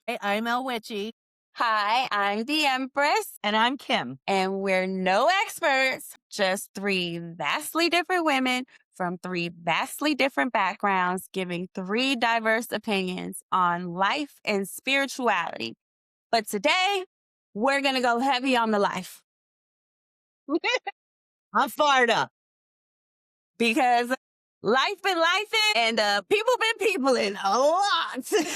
Hey, I'm Elle. Hi, I'm the Empress, And I'm Kim. and we're no experts, just three vastly different women from three vastly different backgrounds giving three diverse opinions on life and spirituality. But today, we're going to go heavy on the life I'm fired up. because life been lifing and people been peopling a lot.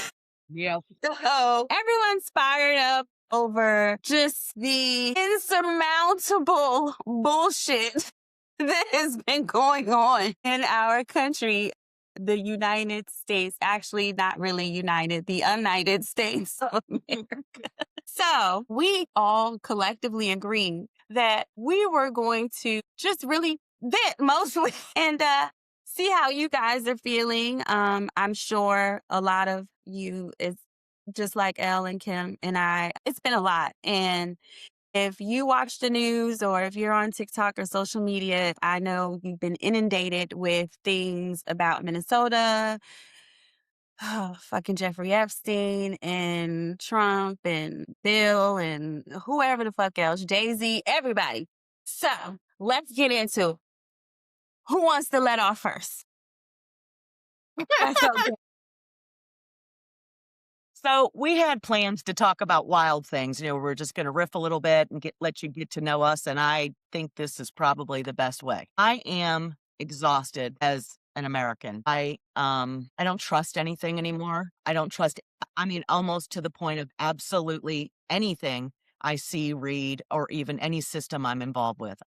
Yep. So everyone's fired up over just the insurmountable bullshit that has been going on in our country. The United States, actually not really united, the United States of America. So we all collectively agreed that we were going to just really vent mostly and see how you guys are feeling. I'm sure a lot of you is just like Elle and Kim and I. It's been a lot. And if you watch the news or if you're on TikTok or social media, I know you've been inundated with things about Minnesota, fucking Jeffrey Epstein and Trump and Bill and whoever the fuck else, Jay-Z, everybody. So let's get into who wants to let off first. That's okay. So we had plans to talk about wild things. We're just going to riff a little bit and let you get to know us. And I think this is probably the best way. I am exhausted as an American. I don't trust anything anymore. I don't trust, I mean, almost to the point of absolutely anything I see, read, or even any system I'm involved with.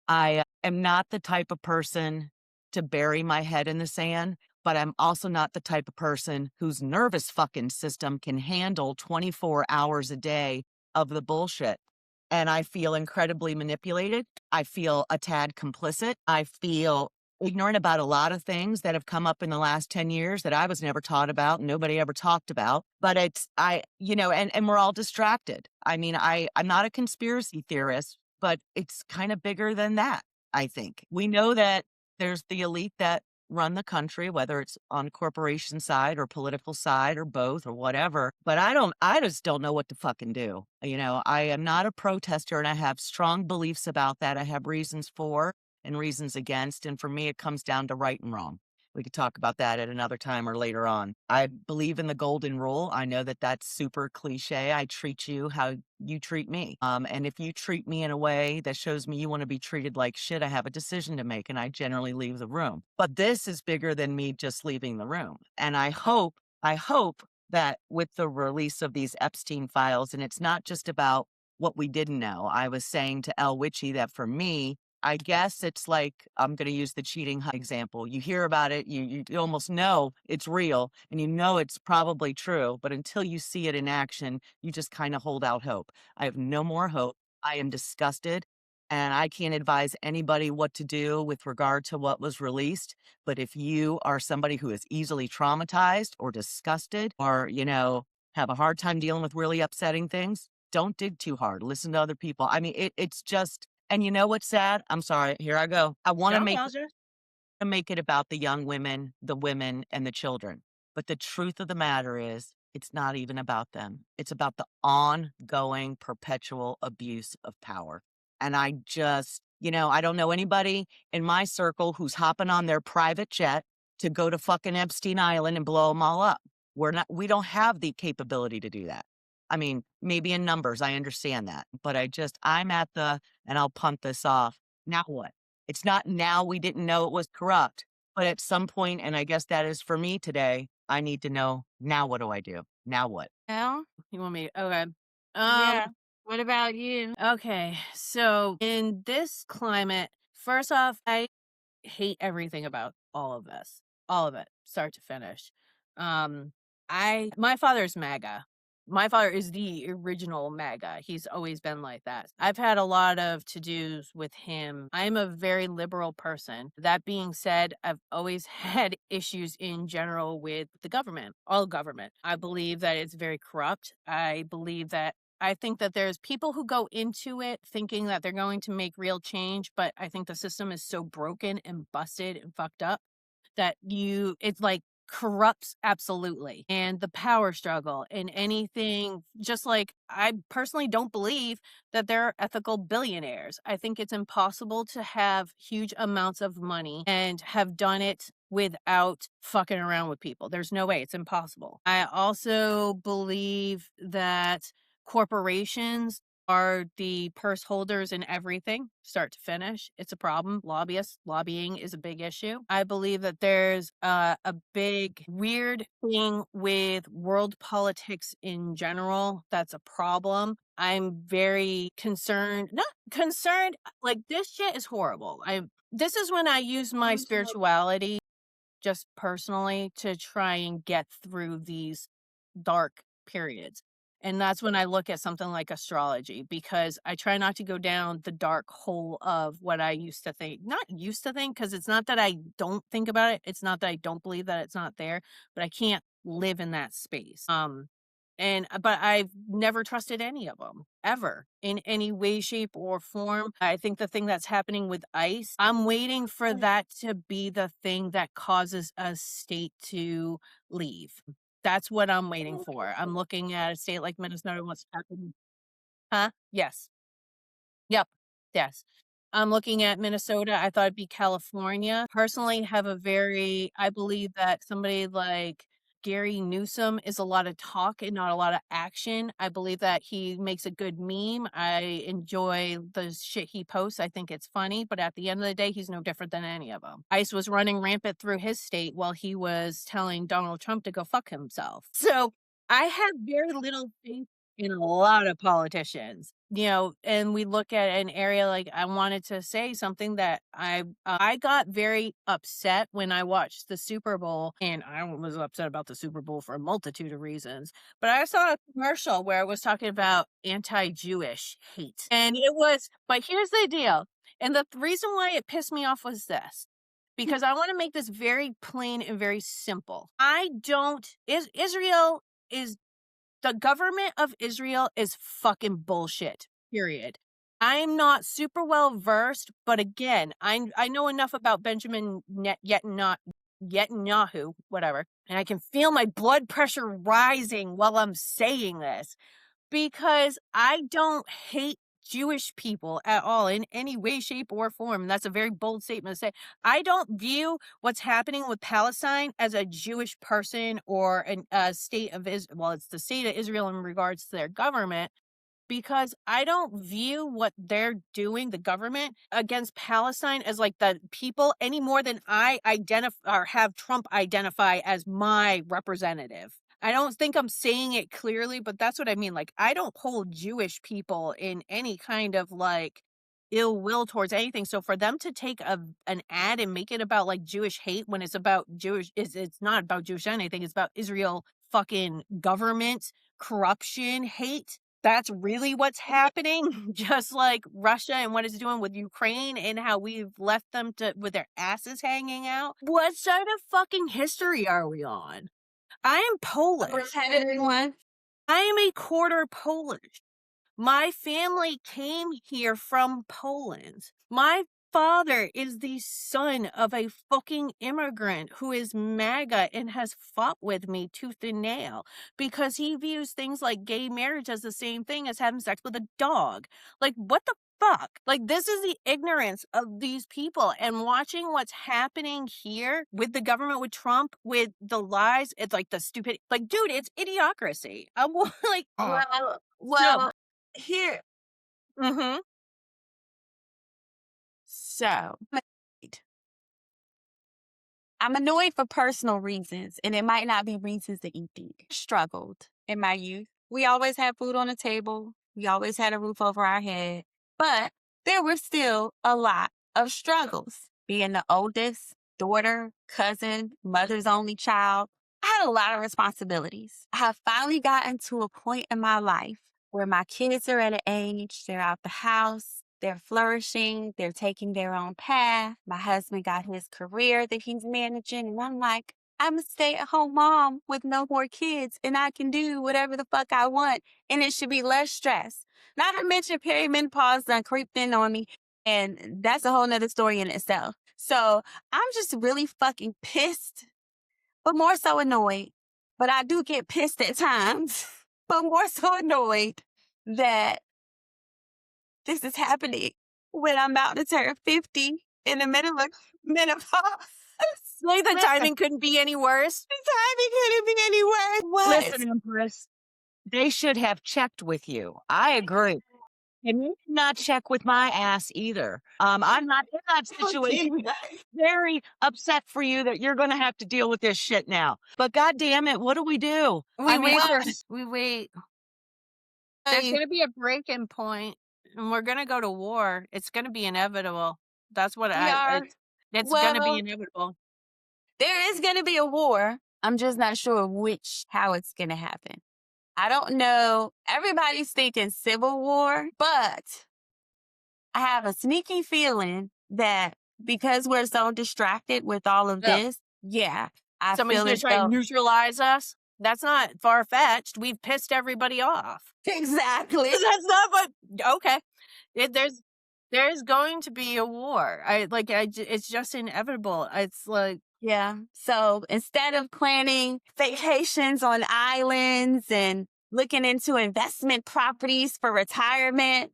I am not the type of person to bury my head in the sand, but I'm also not the type of person whose nervous fucking system can handle 24 hours a day of the bullshit. And I feel incredibly manipulated. I feel a tad complicit. I feel ignorant about a lot of things that have come up in the last 10 years that I was never taught about, nobody ever talked about. But and we're all distracted. I mean, I'm not a conspiracy theorist, but it's kind of bigger than that, I think. We know that there's the elite that run the country, whether it's on corporation side or political side or both or whatever. But I just don't know what to fucking do. I am not a protester and I have strong beliefs about that. I have reasons for and reasons against. And for me, it comes down to right and wrong. We could talk about that at another time or later on. I believe in the golden rule. I know that that's super cliche. I treat you how you treat me. And if you treat me in a way that shows me you want to be treated like shit, I have a decision to make and I generally leave the room. But this is bigger than me just leaving the room. And I hope that with the release of these Epstein files, and it's not just about what we didn't know. I was saying to Elle that for me, I guess it's like, I'm going to use the cheating example. You hear about it, you almost know it's real and you know it's probably true, but until you see it in action, you just kind of hold out hope. I have no more hope. I am disgusted and I can't advise anybody what to do with regard to what was released. But if you are somebody who is easily traumatized or disgusted or, have a hard time dealing with really upsetting things, don't dig too hard. Listen to other people. I mean, it's just, and you know what's sad? I'm sorry. Here I go. I want to No, make it about the young women, the women, and the children. But the truth of the matter is, it's not even about them. It's about the ongoing, perpetual abuse of power. And I just, I don't know anybody in my circle who's hopping on their private jet to go to fucking Epstein Island and blow them all up. We don't have the capability to do that. I mean, maybe in numbers, I understand that. But I'm at and I'll punt this off. Now what? It's not now we didn't know it was corrupt, but at some point, and I guess that is for me today, I need to know now what do I do? Now what? Elle, you want me? Okay. Yeah. What about you? Okay. So in this climate, first off, I hate everything about all of this, all of it, start to finish. My father's MAGA. My father is the original MAGA. He's always been like that. I've had a lot of to-dos with him. I'm a very liberal person. That being said, I've always had issues in general with the government, all government. I believe that it's very corrupt. I think that there's people who go into it thinking that they're going to make real change, but I think the system is so broken and busted and fucked up that it's like corrupts absolutely. And the power struggle and anything, just like I personally don't believe that there are ethical billionaires. I think it's impossible to have huge amounts of money and have done it without fucking around with people. There's no way. It's impossible. I also believe that corporations are the purse holders in everything, start to finish. It's a problem. Lobbyists, lobbying is a big issue. I believe that there's a big weird thing with world politics in general that's a problem. I'm very concerned, not concerned, like this shit is horrible. This is when I use my spirituality just personally to try and get through these dark periods. And that's when I look at something like astrology, because I try not to go down the dark hole of what I used to think. Not used to think, because it's not that I don't think about it. It's not that I don't believe that it's not there, but I can't live in that space. But I've never trusted any of them ever in any way, shape, or form. I think the thing that's happening with ICE, I'm waiting for that to be the thing that causes a state to leave. That's what I'm waiting for. I'm looking at a state like Minnesota, what's happening. Huh? Yes. Yep. Yes. I'm looking at Minnesota. I thought it'd be California. Personally, I believe that somebody like Gary Newsom is a lot of talk and not a lot of action. I believe that he makes a good meme. I enjoy the shit he posts. I think it's funny, but at the end of the day, he's no different than any of them. ICE was running rampant through his state while he was telling Donald Trump to go fuck himself. So I have very little faith in a lot of politicians, and we look at an area like I wanted to say something that I got very upset when I watched the Super Bowl, and I was upset about the Super Bowl for a multitude of reasons. But I saw a commercial where it was talking about anti-Jewish hate. But here's the deal. And the reason why it pissed me off was this. Because I want to make this very plain and very simple. Israel is the government of Israel is fucking bullshit, period. I'm not super well versed, but again, I know enough about Benjamin Netanyahu, whatever, and I can feel my blood pressure rising while I'm saying this, because I don't hate Jewish people at all in any way, shape, or form. And that's a very bold statement to say. I don't view what's happening with Palestine as a Jewish person or a state of Israel. Well, it's the state of Israel in regards to their government, because I don't view what they're doing, the government, against Palestine as like the people any more than I identify or have Trump identify as my representative. I don't think I'm saying it clearly, but that's what I mean. Like, I don't hold Jewish people in any kind of like ill will towards anything. So for them to take an ad and make it about like Jewish hate when it's about it's not about Jewish anything. It's about Israel fucking government corruption hate. That's really what's happening. Just like Russia and what it's doing with Ukraine and how we've left them with their asses hanging out. What side of fucking history are we on? I am Polish. Everyone. I am a quarter Polish. My family came here from Poland. My father is the son of a fucking immigrant who is MAGA and has fought with me tooth and nail because he views things like gay marriage as the same thing as having sex with a dog. Like, what the fuck? Like, this is the ignorance of these people. And watching what's happening here with the government, with Trump, with the lies, it's like the stupid, like, dude, it's idiocracy. I'm like, Well, here. mm-hmm. So, I'm annoyed for personal reasons, and it might not be reasons that you think. Struggled in my youth. We always had food on the table. We always had a roof over our head. But there were still a lot of struggles. Being the oldest, daughter, cousin, mother's only child, I had a lot of responsibilities. I have finally gotten to a point in my life where my kids are at an age, they're out the house, they're flourishing, they're taking their own path. My husband got his career that he's managing, and I'm like, I'm a stay-at-home mom with no more kids, and I can do whatever the fuck I want, and it should be less stress. Not to mention perimenopause done creeped in on me, and that's a whole nother story in itself. So I'm just really fucking pissed but more so annoyed. But I do get pissed at times, but more so annoyed that this is happening when I'm about to turn 50 in the middle of menopause. Like the Listen, timing couldn't be any worse. The timing couldn't be any worse. What? listen, Empress. They should have checked with you. I agree. And you did not check with my ass either. I'm not in that situation. Very upset for you that you're going to have to deal with this shit now. But God damn it, what do we do? We I mean, wait well, for we wait. There's gonna be a breaking point, and we're gonna go to war. It's gonna be inevitable. That's what we are. it's gonna be Well, inevitable. there is going to be a war. I'm just not sure how it's going to happen. I don't know. Everybody's thinking civil war, but I have a sneaky feeling that because we're so distracted with all of Yeah. this, yeah, I Somebody's feel gonna as try and though neutralize us. That's not far fetched. We've pissed everybody off. exactly. That's not what. Okay, there's going to be a war. It's just inevitable. It's like Yeah. So instead of planning vacations on islands and looking into investment properties for retirement,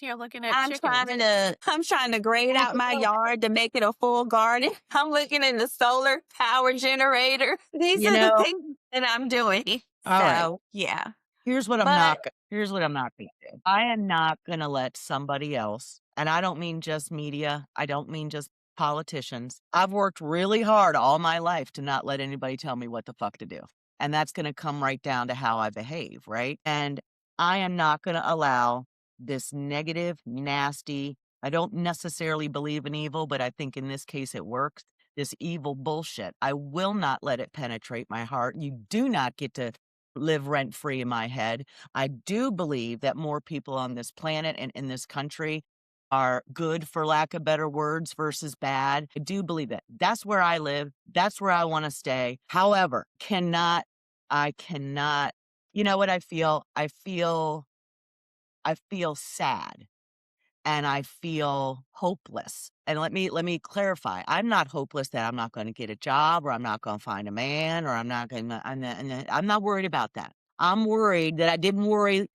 you're looking at chickens. I'm trying to grade out my yard to make it a full garden. I'm looking into solar power generator. These you are the know, things that I'm doing. all right. So yeah. Here's what But here's what I'm not going to do. I am not going to let somebody else, and I don't mean just media, I don't mean just politicians. I've worked really hard all my life to not let anybody tell me what the fuck to do. And that's going to come right down to how I behave, right? And I am not going to allow this negative, nasty, I don't necessarily believe in evil, but I think in this case it works. This evil bullshit. I will not let it penetrate my heart. You do not get to live rent free in my head. I do believe that more people on this planet and in this country are good, for lack of better words, versus bad. I do believe that. That's where I live. That's where I want to stay. However, I cannot, you know what I feel? I feel sad and I feel hopeless. And let me clarify. I'm not hopeless that I'm not going to get a job or I'm not going to find a man or I'm not worried about that. I'm worried that I didn't worry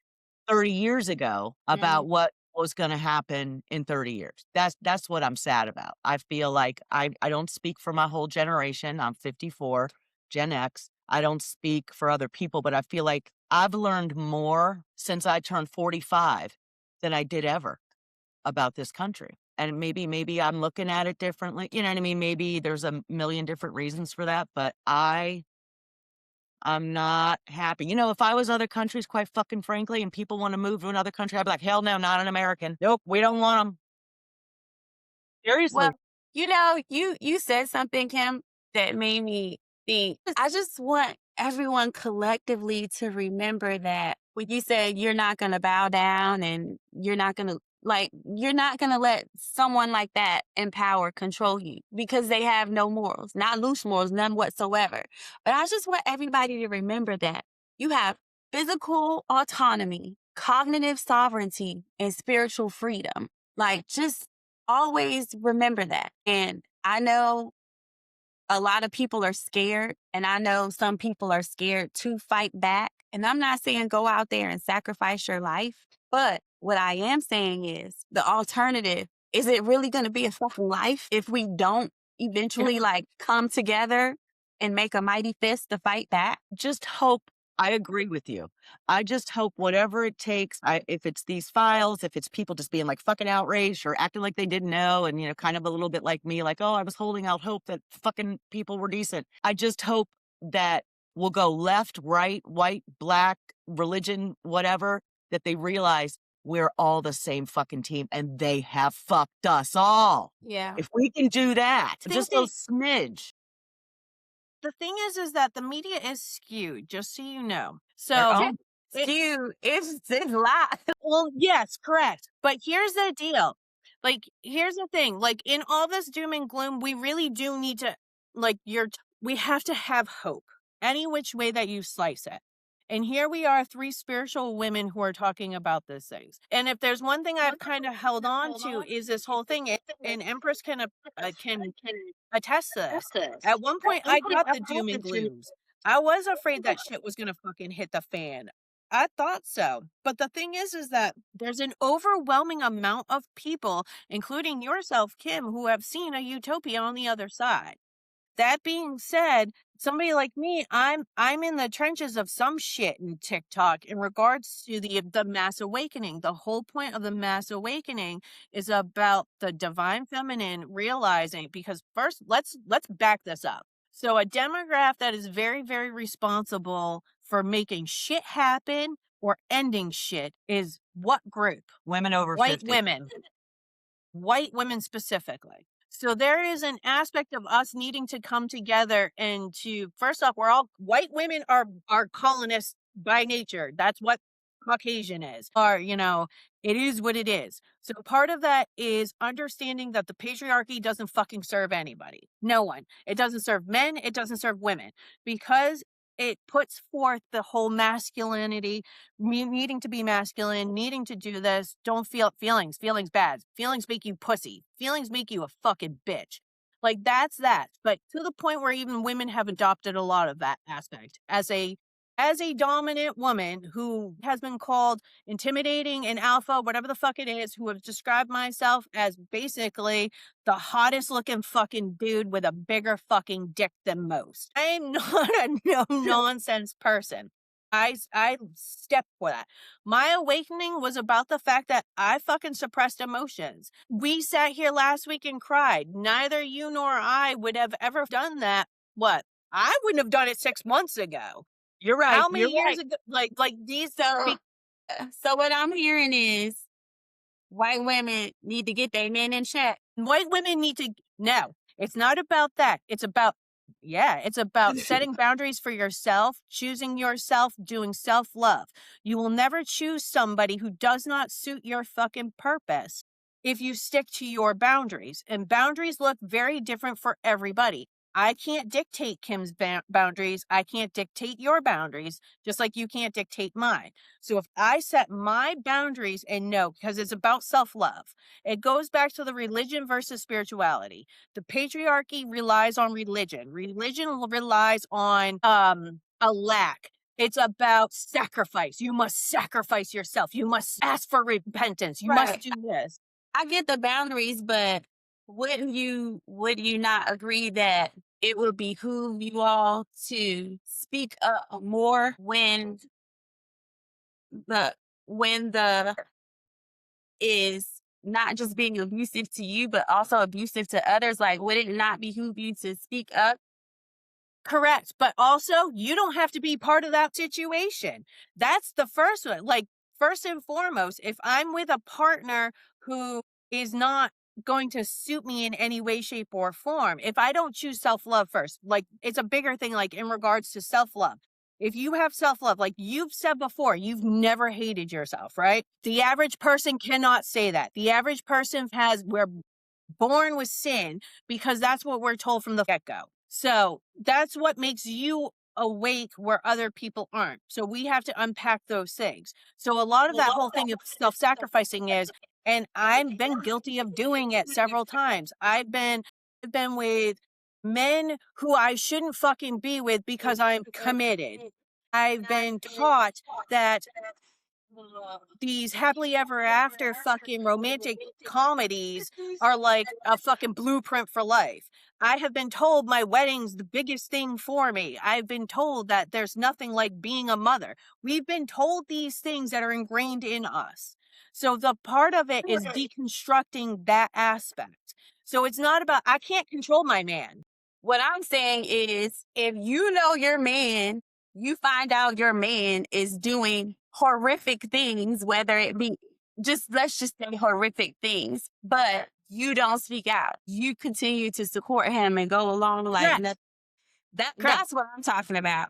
30 years ago about what was going to happen in 30 years. That's what I'm sad about. I feel like I don't speak for my whole generation. I'm 54, Gen X. I don't speak for other people, but I feel like I've learned more since I turned 45 than I did ever about this country. And maybe I'm looking at it differently. You know what I mean? Maybe there's a million different reasons for that, but I'm not happy. You know, if I was other countries, quite fucking frankly, and people want to move to another country, I'd be like, hell no, not an American. Nope, we don't want them. well, Seriously. you said something, Kim, that made me think. I just want everyone collectively to remember that when you said you're not going to bow down and you're not going to let someone like that in power control you because they have no morals, not loose morals, none whatsoever. But I just want everybody to remember that you have physical autonomy, cognitive sovereignty, and spiritual freedom. Like, just always remember that. And I know a lot of people are scared, and I know some people are scared to fight back. And I'm not saying go out there and sacrifice your life, but what I am saying is the alternative, is it really going to be a fucking life if we don't eventually like come together and make a mighty fist to fight back? Just hope. I agree with you. I just hope whatever it takes, if it's these files, if it's people just being like fucking outraged or acting like they didn't know and, you know, kind of a little bit like me, like, oh, I was holding out hope that fucking people were decent. I just hope that we'll go left, right, white, black, religion, whatever, that they realize we're all the same fucking team and they have fucked us all. Yeah. If we can do that, think just a smidge. The thing is that the media is skewed, just so you know. Their So, own It's live. well, yes, correct. But here's the deal. Like, here's the thing. Like, in all this doom and gloom, we really do need to, like, we have to have hope, any which way that you slice it. And here we are, three spiritual women who are talking about these things. And if there's one thing I've kind of held on to is this whole thing, and Empress can attest to this. At one point, I got the doom and glooms. I was afraid that shit was gonna fucking hit the fan. I thought so. But the thing is that there's an overwhelming amount of people, including yourself, Kim, who have seen a utopia on the other side. That being said, somebody like me, I'm in the trenches of some shit in TikTok in regards to the mass awakening. The whole point of the mass awakening is about the divine feminine realizing, because first let's back this up. So a demographic that is very, very responsible for making shit happen or ending shit is what group? Women over White 50. women. White women specifically. So there is an aspect of us needing to come together and to, first off, we're all white women are colonists by nature. That's what Caucasian is. Or, it is what it is. So part of that is understanding that the patriarchy doesn't fucking serve anybody. No one. It doesn't serve men, it doesn't serve women, because it puts forth the whole masculinity, needing to be masculine, needing to do this. Don't feel feelings. Feelings bad. Feelings make you pussy. Feelings make you a fucking bitch. Like that's that. But to the point where even women have adopted a lot of that aspect as a dominant woman who has been called intimidating and alpha, whatever the fuck it is, who have described myself as basically the hottest looking fucking dude with a bigger fucking dick than most. I am not a no nonsense person. I step for that. My awakening was about the fact that I fucking suppressed emotions. We sat here last week and cried. Neither you nor I would have ever done that. What? I wouldn't have done it 6 months ago. You're right. How many You're years right. ago? Like these. So what I'm hearing is white women need to get their men in check. White women need to. No, it's not about that. It's about setting boundaries for yourself, choosing yourself, doing self-love. You will never choose somebody who does not suit your fucking purpose if you stick to your boundaries. And boundaries look very different for everybody. I can't dictate Kim's boundaries. I can't dictate your boundaries, just like you can't dictate mine. So if I set my boundaries and no, because it's about self-love, it goes back to the religion versus spirituality. The patriarchy relies on religion. Religion relies on a lack. It's about sacrifice. You must sacrifice yourself. You must ask for repentance. You must do this. I get the boundaries, but would you not agree that it would behoove you all to speak up more when the is not just being abusive to you, but also abusive to others? Like, would it not behoove you to speak up? Correct. But also, you don't have to be part of that situation. That's the first one. Like, first and foremost, if I'm with a partner who is not going to suit me in any way, shape, or form, if I don't choose self-love first, like it's a bigger thing, like in regards to self-love. If you have self-love, like you've said before, you've never hated yourself, right? The average person cannot say that. The average person we're born with sin because that's what we're told from the get-go. So that's what makes you awake where other people aren't. So we have to unpack those things. So a lot of that whole thing of self-sacrificing is, and I've been guilty of doing it several times. I've been with men who I shouldn't fucking be with because I'm committed. I've been taught that these happily ever after fucking romantic comedies are like a fucking blueprint for life. I have been told my wedding's the biggest thing for me. I've been told that there's nothing like being a mother. We've been told these things that are ingrained in us. So the part of it is deconstructing that aspect. So it's not about, I can't control my man. What I'm saying is, if you know your man, you find out your man is doing horrific things, whether it be let's just say horrific things, but you don't speak out. You continue to support him and go along like nothing. That's what I'm talking about.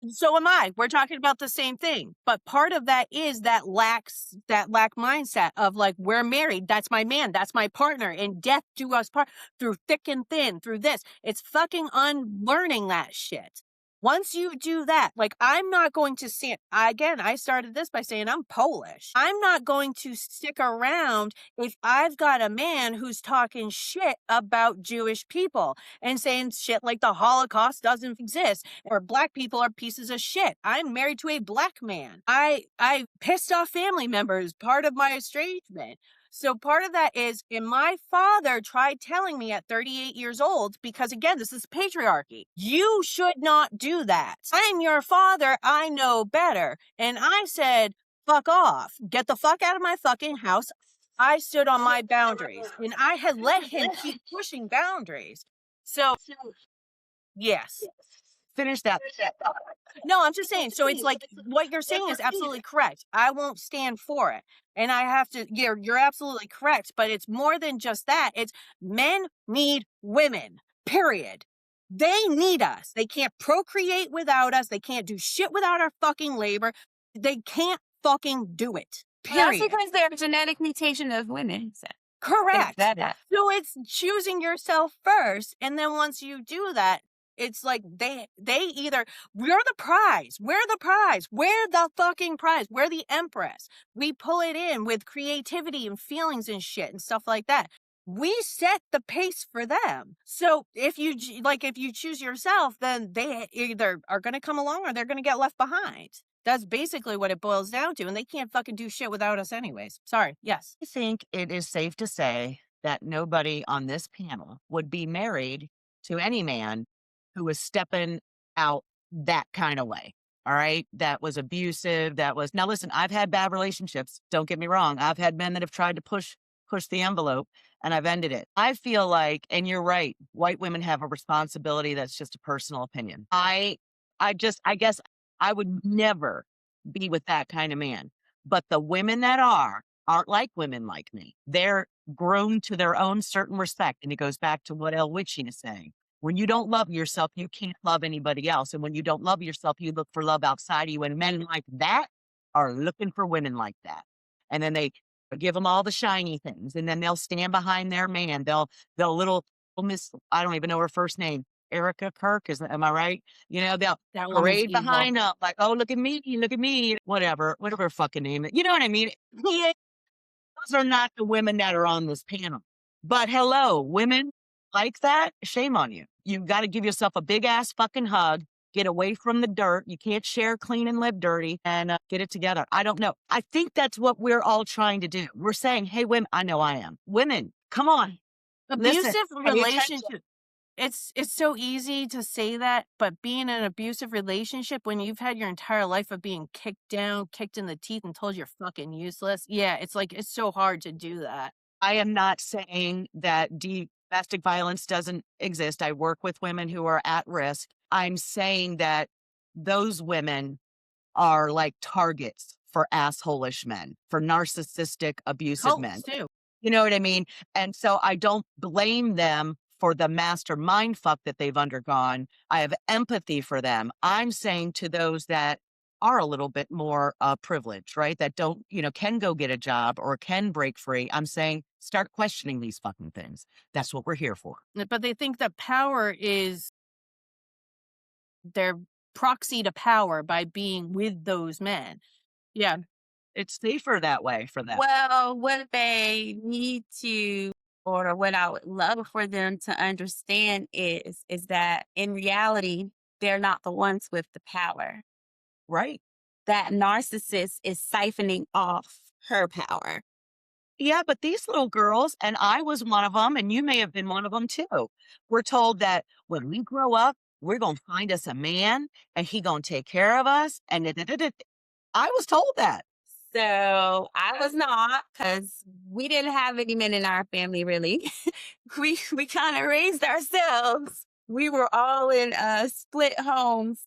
So am I. We're talking about the same thing. But part of that is that lack mindset of like, we're married. That's my man. That's my partner. And death do us part through thick and thin, through this. It's fucking unlearning that shit. Once you do that, like, I'm not going to stand. Again, I started this by saying I'm Polish. I'm not going to stick around if I've got a man who's talking shit about Jewish people and saying shit like the Holocaust doesn't exist or black people are pieces of shit. I'm married to a black man. I pissed off family members, part of my estrangement. So part of that is, and my father tried telling me at 38 years old, because again, this is patriarchy. You should not do that. I'm your father. I know better. And I said, fuck off. Get the fuck out of my fucking house. I stood on my boundaries and I had let him keep pushing boundaries. So, yes. Finish that. No, I'm just saying. So it's like what you're saying is absolutely correct. I won't stand for it. And I have to, you're absolutely correct. But it's more than just that. It's men need women, period. They need us. They can't procreate without us. They can't do shit without our fucking labor. They can't fucking do it, That's period. because they're a genetic mutation of women. So Correct. that. So it's choosing yourself first. And then once you do that, it's like they either, we're the prize. We're the prize. We're the fucking prize. We're the Empress. We pull it in with creativity and feelings and shit and stuff like that. We set the pace for them. So if you if you choose yourself, then they either are going to come along or they're going to get left behind. That's basically what it boils down to. And they can't fucking do shit without us anyways. Sorry. Yes. I think it is safe to say that nobody on this panel would be married to any man who was stepping out that kind of way. All right. That was abusive. That was, now listen, I've had bad relationships. Don't get me wrong. I've had men that have tried to push the envelope and I've ended it. I feel like, and you're right, white women have a responsibility. That's just a personal opinion. I guess I would never be with that kind of man. But the women that aren't like women like me. They're grown to their own certain respect. And it goes back to what Elle Witching is saying. When you don't love yourself, you can't love anybody else. And when you don't love yourself, you look for love outside of you. And men like that are looking for women like that. And then they give them all the shiny things. And then they'll stand behind their man. They'll little miss, I don't even know her first name. Erica Kirk, am I right? They'll That woman's parade evil. behind them like, oh, look at me, whatever her fucking name is. You know what I mean? Those are not the women that are on this panel. But hello, women like that, shame on you. You've got to give yourself a big ass fucking hug, get away from the dirt. You can't share clean and live dirty, and get it together. I don't know. I think that's what we're all trying to do. We're saying, hey, women, I know I am. Women, come on. Listen, Abusive pay attention. relationship. It's so easy to say that, but being in an abusive relationship when you've had your entire life of being kicked down, kicked in the teeth, and told you're fucking useless, yeah, it's like it's so hard to do that. I am not saying that domestic violence doesn't exist. I work with women who are at risk. I'm saying that those women are like targets for assholish men, for narcissistic, abusive men. Cults too. You know what I mean? And so I don't blame them for the mastermind fuck that they've undergone. I have empathy for them. I'm saying to those that are a little bit more privileged, right? That don't, can go get a job or can break free. I'm saying start questioning these fucking things. That's what we're here for. But they think that power is their proxy to power by being with those men. Yeah. It's safer that way for them. Well, what they need to, or what I would love for them to understand is that in reality, they're not the ones with the power. Right. That narcissist is siphoning off her power. Yeah, but these little girls, and I was one of them, and you may have been one of them too. We're told that when we grow up, we're going to find us a man and he going to take care of us. And I was told that. So I was not, because we didn't have any men in our family, really. we kind of raised ourselves. We were all in split homes.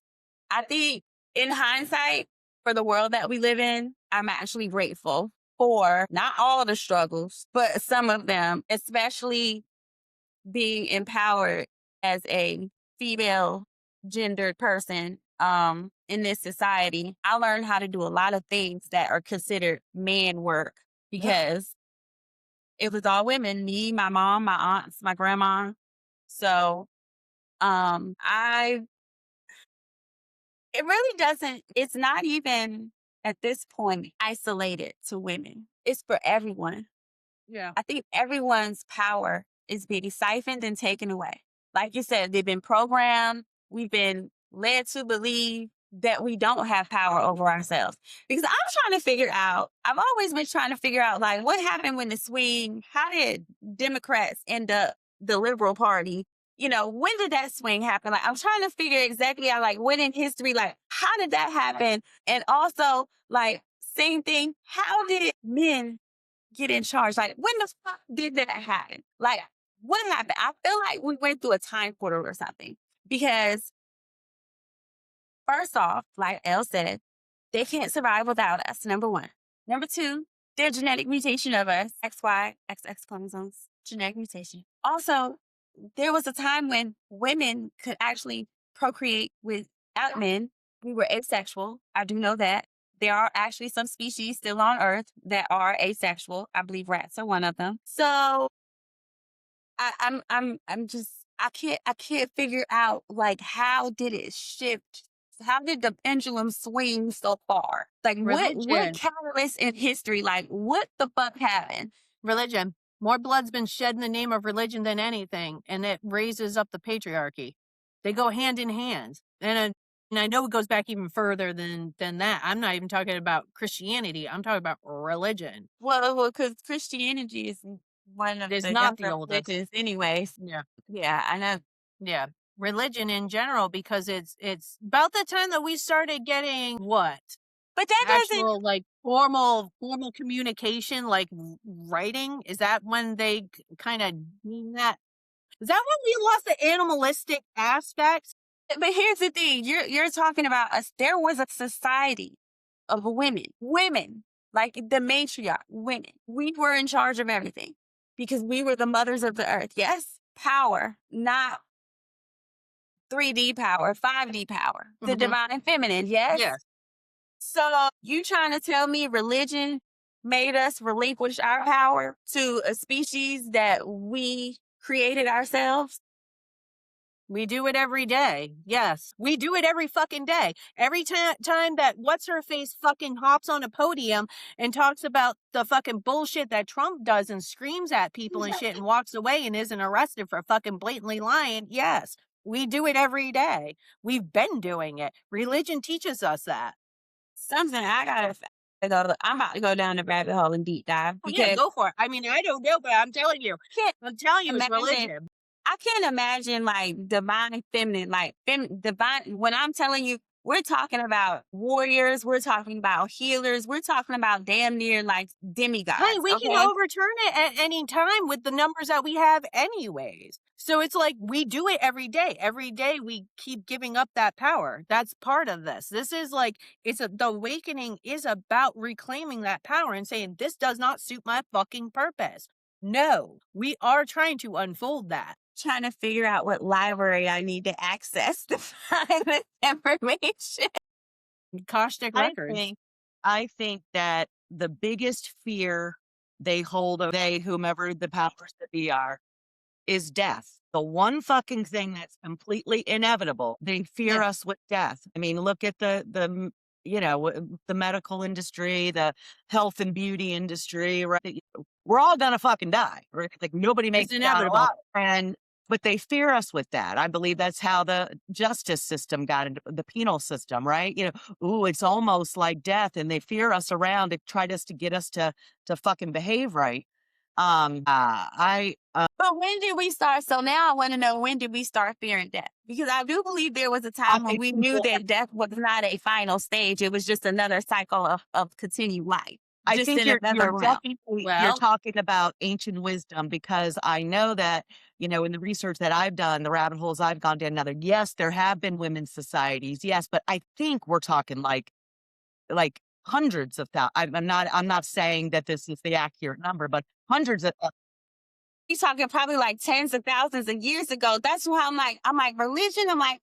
I think in hindsight, for the world that we live in, I'm actually grateful for not all of the struggles, but some of them, especially being empowered as a female gendered person in this society. I learned how to do a lot of things that are considered man work because it was all women, me, my mom, my aunts, my grandma. So I It really doesn't, it's not even at this point isolated to women. It's for everyone. Yeah. I think everyone's power is being siphoned and taken away. Like you said, they've been programmed. We've been led to believe that we don't have power over ourselves. Because I'm trying to figure out, I've always been trying to figure out, like, what happened when the swing, how did Democrats end up the liberal party? You know, when did that swing happen? Like, I'm trying to figure exactly out, like, when in history, like, how did that happen? And also, like, same thing, how did men get in charge? Like, when the fuck did that happen? Like, what happened? I feel like we went through a time portal or something. Because first off, like Elle said, they can't survive without us, number one. Number two, their genetic mutation of us, XY, XX chromosomes, genetic mutation. Also, there was a time when women could actually procreate without men. We were asexual. I do know that. There are actually some species still on Earth that are asexual. I believe rats are one of them. So I'm just I can't figure out, like, how did it shift? How did the pendulum swing so far? Like, what Religion. catalyst in history? Like, what the fuck happened? Religion. More blood's been shed in the name of religion than anything, and it raises up the patriarchy. They go hand in hand. And I know it goes back even further than that. I'm not even talking about Christianity. I'm talking about religion. Well, because Christianity is one of It's the not the younger oldest. religions, anyways. Yeah. Yeah, I know. Yeah. Religion in general, because it's about the time that we started getting what? But that doesn't. Actual, like, formal communication, like writing. Is that when they kind of mean that? Is that when we lost the animalistic aspects? But here's the thing: you're talking about us. There was a society of women, like the matriarch, women. We were in charge of everything because we were the mothers of the earth. Yes, power, not 3D power, 5D power, the Mhm. divine and feminine. Yes. Yes. So you trying to tell me religion made us relinquish our power to a species that we created ourselves? We do it every day. Yes. We do it every fucking day. Every time that what's her face fucking hops on a podium and talks about the fucking bullshit that Trump does and screams at people and shit and walks away and isn't arrested for fucking blatantly lying. Yes. We do it every day. We've been doing it. Religion teaches us that. Something I gotta I'm about to go down the rabbit hole and deep dive Oh, yeah, because go for it. I mean, I don't know, but I'm telling you. I can't I'm telling you, it's imagine. religion. I can't imagine like divine feminine, like divine. When I'm telling you, we're talking about warriors, we're talking about healers, we're talking about damn near like demigods. Honey, we can Okay, overturn it at any time with the numbers that we have anyways. So it's like we do it every day. Every day we keep giving up that power. That's part of this. This is like the awakening is about reclaiming that power and saying this does not suit my fucking purpose. No, we are trying to unfold that. trying to figure out what library I need to access to find this information. Caustic I records. think I think that the biggest fear they hold of whomever the powers that be are is death. The one fucking thing that's completely inevitable. They fear Yeah. us with death. I mean, look at the medical industry, the health and beauty industry, right? We're all gonna fucking die, right? Like nobody It's makes it out inevitable. alive. But they fear us with that. I believe that's how the justice system got into the penal system, right? Ooh, it's almost like death, and they fear us around to try to get us to fucking behave right. I But when did we start? So now I want to know, when did we start fearing death? Because I do believe there was a time when I we knew people that death was not a final stage. It was just another cycle of continued life, I just think in you're another realm. you're Well, talking about ancient wisdom because I know that, in the research that I've done, the rabbit holes I've gone down, another, yes, there have been women's societies. Yes, but I think we're talking like hundreds of thousands. I'm not saying that this is the accurate number, but hundreds of He's talking probably like tens of thousands of years ago. That's why I'm like religion. I'm like,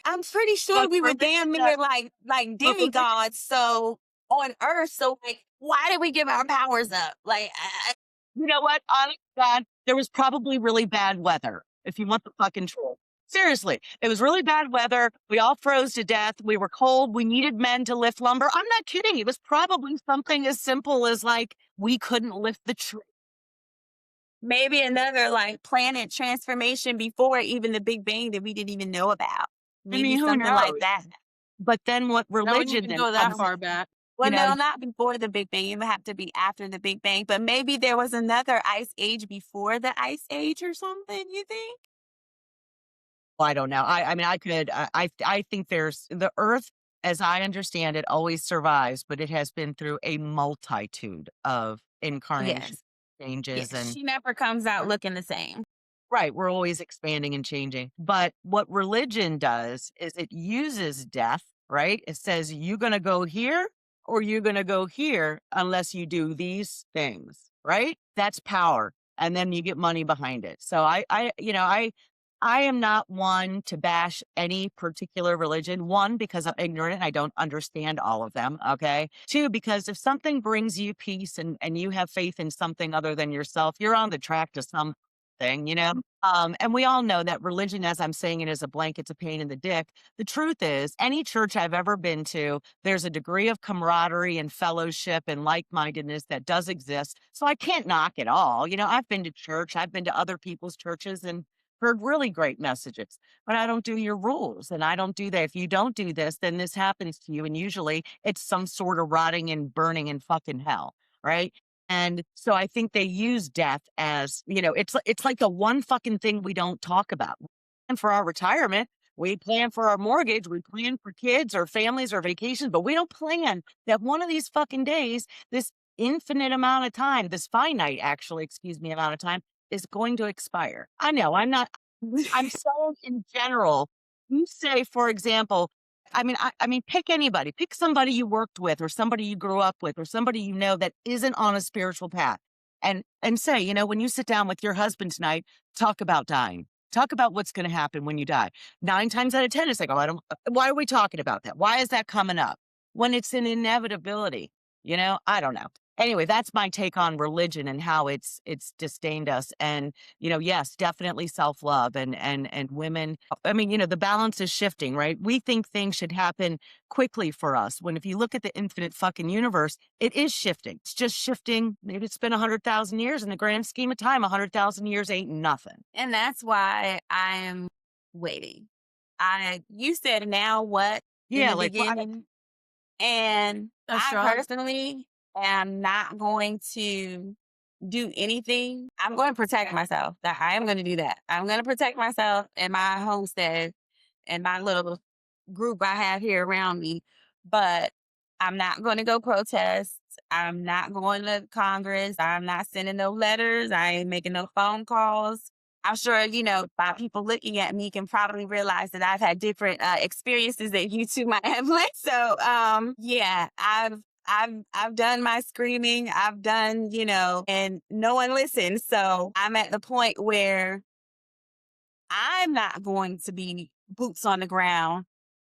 I'm pretty sure but we for were this, damn near like but for this, demigods. So on Earth, so like, why did we give our powers up? Like, you know what? Honest to God, there was probably really bad weather. If you want the fucking truth, Seriously, it was really bad weather. We all froze to death. We were cold. We needed men to lift lumber. I'm not kidding. It was probably something as simple as like we couldn't lift the tree. Maybe another like planet transformation before even the Big Bang that we didn't even know about. I Maybe mean, who something like knows? that. But then what I wouldn't religion even then go that comes far in, back. you Well, know, no, not before the Big Bang. It would have to be after the Big Bang. But maybe there was another ice age before the ice age or something, you think? well, I don't know. I mean, I could, I think there's the earth, as I understand it, always survives, but it has been through a multitude of incarnations, Yes. changes, Yes. and She never comes out looking the same. right, we're always expanding and changing. But what religion does is it uses death, right? It says you're going to go here or you're going to go here unless you do these things, right? That's power. And then you get money behind it. So I am not one to bash any particular religion. One, because I'm ignorant and I don't understand all of them. Okay. Two, because if something brings you peace and you have faith in something other than yourself, you're on the track to something, you know? And we all know that religion, as I'm saying it as a blanket, it's a pain in the dick. The truth is, any church I've ever been to, there's a degree of camaraderie and fellowship and like mindedness that does exist. So I can't knock it all. You know, I've been to church, I've been to other people's churches and heard really great messages, but I don't do your rules and I don't do that. If you don't do this, then this happens to you. And usually it's some sort of rotting and burning in fucking hell. Right. And so I think they use death as, it's like the one fucking thing we don't talk about. We plan for our retirement, we plan for our mortgage, we plan for kids or families or vacations, but we don't plan that one of these fucking days, this infinite amount of time, this finite actually, excuse me, amount of time is going to expire. I know I'm so in general. You say, for example, I mean, pick anybody, pick somebody you worked with or somebody you grew up with or somebody you know that isn't on a spiritual path and say, when you sit down with your husband tonight, talk about dying. Talk about what's going to happen when you die. 9 times out of 10, it's like, oh, why are we talking about that? Why is that coming up when it's an inevitability? I don't know. Anyway, that's my take on religion and how it's disdained us. And yes, definitely self-love and women. I mean, the balance is shifting, right? We think things should happen quickly for us. When if you look at the infinite fucking universe, it is shifting. It's just shifting. Maybe it's been 100,000 years in the grand scheme of time. 100,000 years ain't nothing. And that's why I am waiting. You said now what in Yeah, the like beginning? And That's I strong. personally am not going to do anything. I'm going to protect myself. That I am going to do that. I'm going to protect myself and my homestead and my little group I have here around me. But I'm not going to go protest. I'm not going to Congress. I'm not sending no letters. I ain't making no phone calls. I'm sure, by people looking at me can probably realize that I've had different experiences that you two might have lived. So, yeah, I've done my screaming. I've done, and no one listens. So I'm at the point where I'm not going to be boots on the ground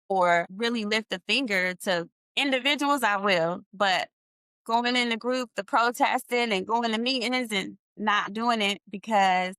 or really lift a finger to individuals. I will, but going in the group, the protesting and going to meetings and not doing it because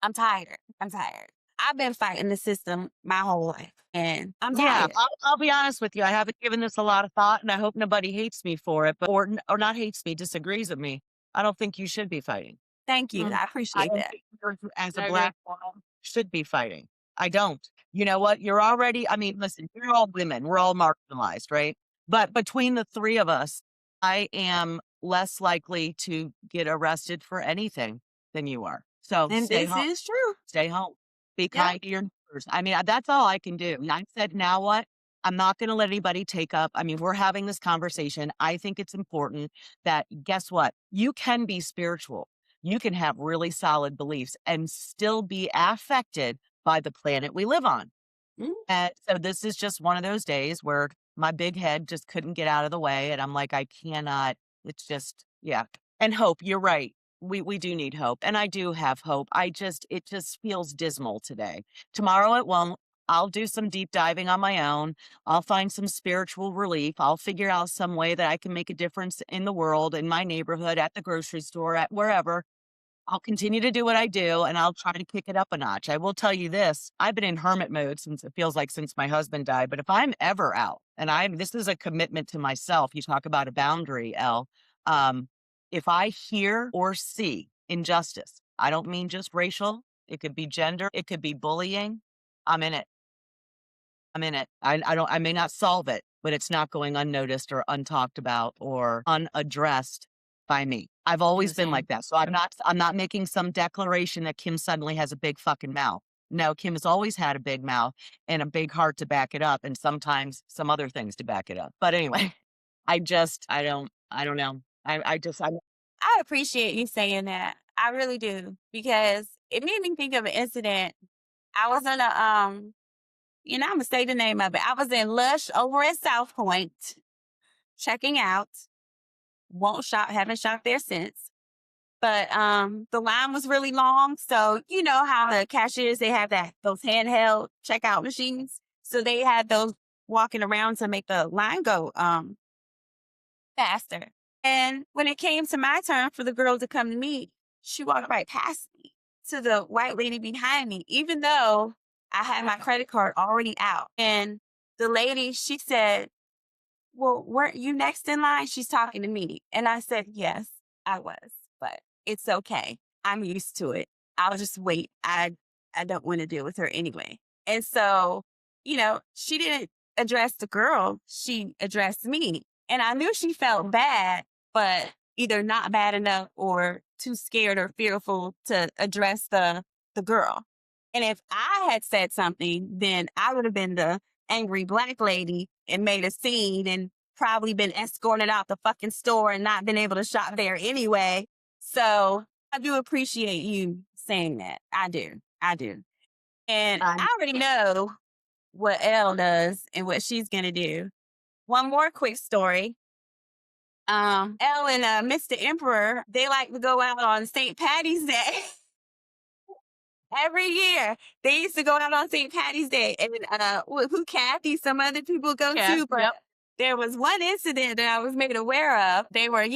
I'm tired. I'm tired. I've been fighting the system my whole life and I'm Yeah, tired. I'll be honest with you. I haven't given this a lot of thought, and I hope nobody hates me for it, but or not hates me, disagrees with me. I don't think you should be fighting. Thank you. Mm, I I appreciate don't that. think you as a I agree. black woman should be fighting. I don't. You know what? You're already. I mean, listen. You're all women. We're all marginalized, right? But between the three of us, I am less likely to get arrested for anything than you are. So And stay this home. is true. Stay home. Be Yep. kind to your neighbors. I mean, that's all I can do. And I said, now what? I'm not going to let anybody take up. I mean, we're having this conversation. I think it's important that guess what? You can be spiritual. You can have really solid beliefs and still be affected by the planet we live on. Mm. And so this is just one of those days where my big head just couldn't get out of the way. And I'm like, I cannot, it's just, yeah. And hope, you're right. We do need hope. And I do have hope. It just feels dismal today. Tomorrow it won't. I'll do some deep diving on my own. I'll find some spiritual relief. I'll figure out some way that I can make a difference in the world, in my neighborhood, at the grocery store, at wherever. I'll continue to do what I do and I'll try to kick it up a notch. I will tell you this. I've been in hermit mode since it feels like since my husband died. But if I'm ever out and this is a commitment to myself. You talk about a boundary, Elle. Um, if I hear or see injustice, I don't mean just racial. It could be gender. It could be bullying. I'm in it. I'm in it. I may not solve it, but it's not going unnoticed or untalked about or unaddressed by me. I've always been like that. So I'm not making some declaration that Kim suddenly has a big fucking mouth. No, Kim has always had a big mouth and a big heart to back it up and sometimes some other things to back it up. But anyway, I don't know. I appreciate you saying that. I really do, because it made me think of an incident. I was in I'm gonna say the name of it. I was in Lush over at South Point, checking out. Won't shop, haven't shopped there since. But the line was really long. So you know how the cashiers, they have those handheld checkout machines. So they had those walking around to make the line go faster. And when it came to my turn for the girl to come to me, she walked right past me to the white lady behind me, even though I had my credit card already out. And the lady, she said, well, weren't you next in line? She's talking to me. And I said, yes, I was, but it's okay. I'm used to it. I'll just wait. I don't want to deal with her anyway. And so, she didn't address the girl. She addressed me. And I knew she felt bad, but either not bad enough or too scared or fearful to address the girl. And if I had said something, then I would have been the angry Black lady and made a scene and probably been escorted out the fucking store and not been able to shop there anyway. So I do appreciate you saying that. I do. And I already know what Elle does and what she's going to do. One more quick story. Elle and Mr. Emperor, they like to go out on St. Patty's Day. Every year, they used to go out on St. Patty's Day, and who Kathy, some other people go to, but there was one incident that I was made aware of. They were,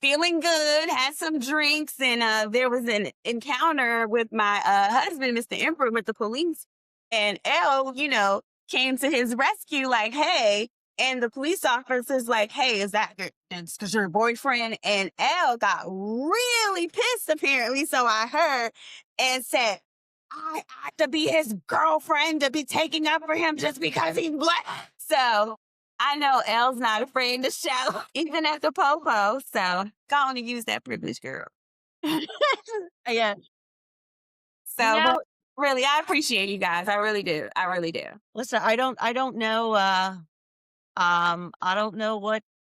feeling good, had some drinks, and there was an encounter with my husband, Mr. Emperor, with the police, and Elle, came to his rescue like, hey. And the police officer's like, hey, is that because your boyfriend? And Elle got really pissed, apparently, so I heard, and said, I ought to be his girlfriend to be taking up for him just because he's Black. So I know Elle's not afraid to shout, even at the popo. So go on and use that privilege, girl. Yeah. So but really, I appreciate you guys. I really do. Listen, I don't know. I don't know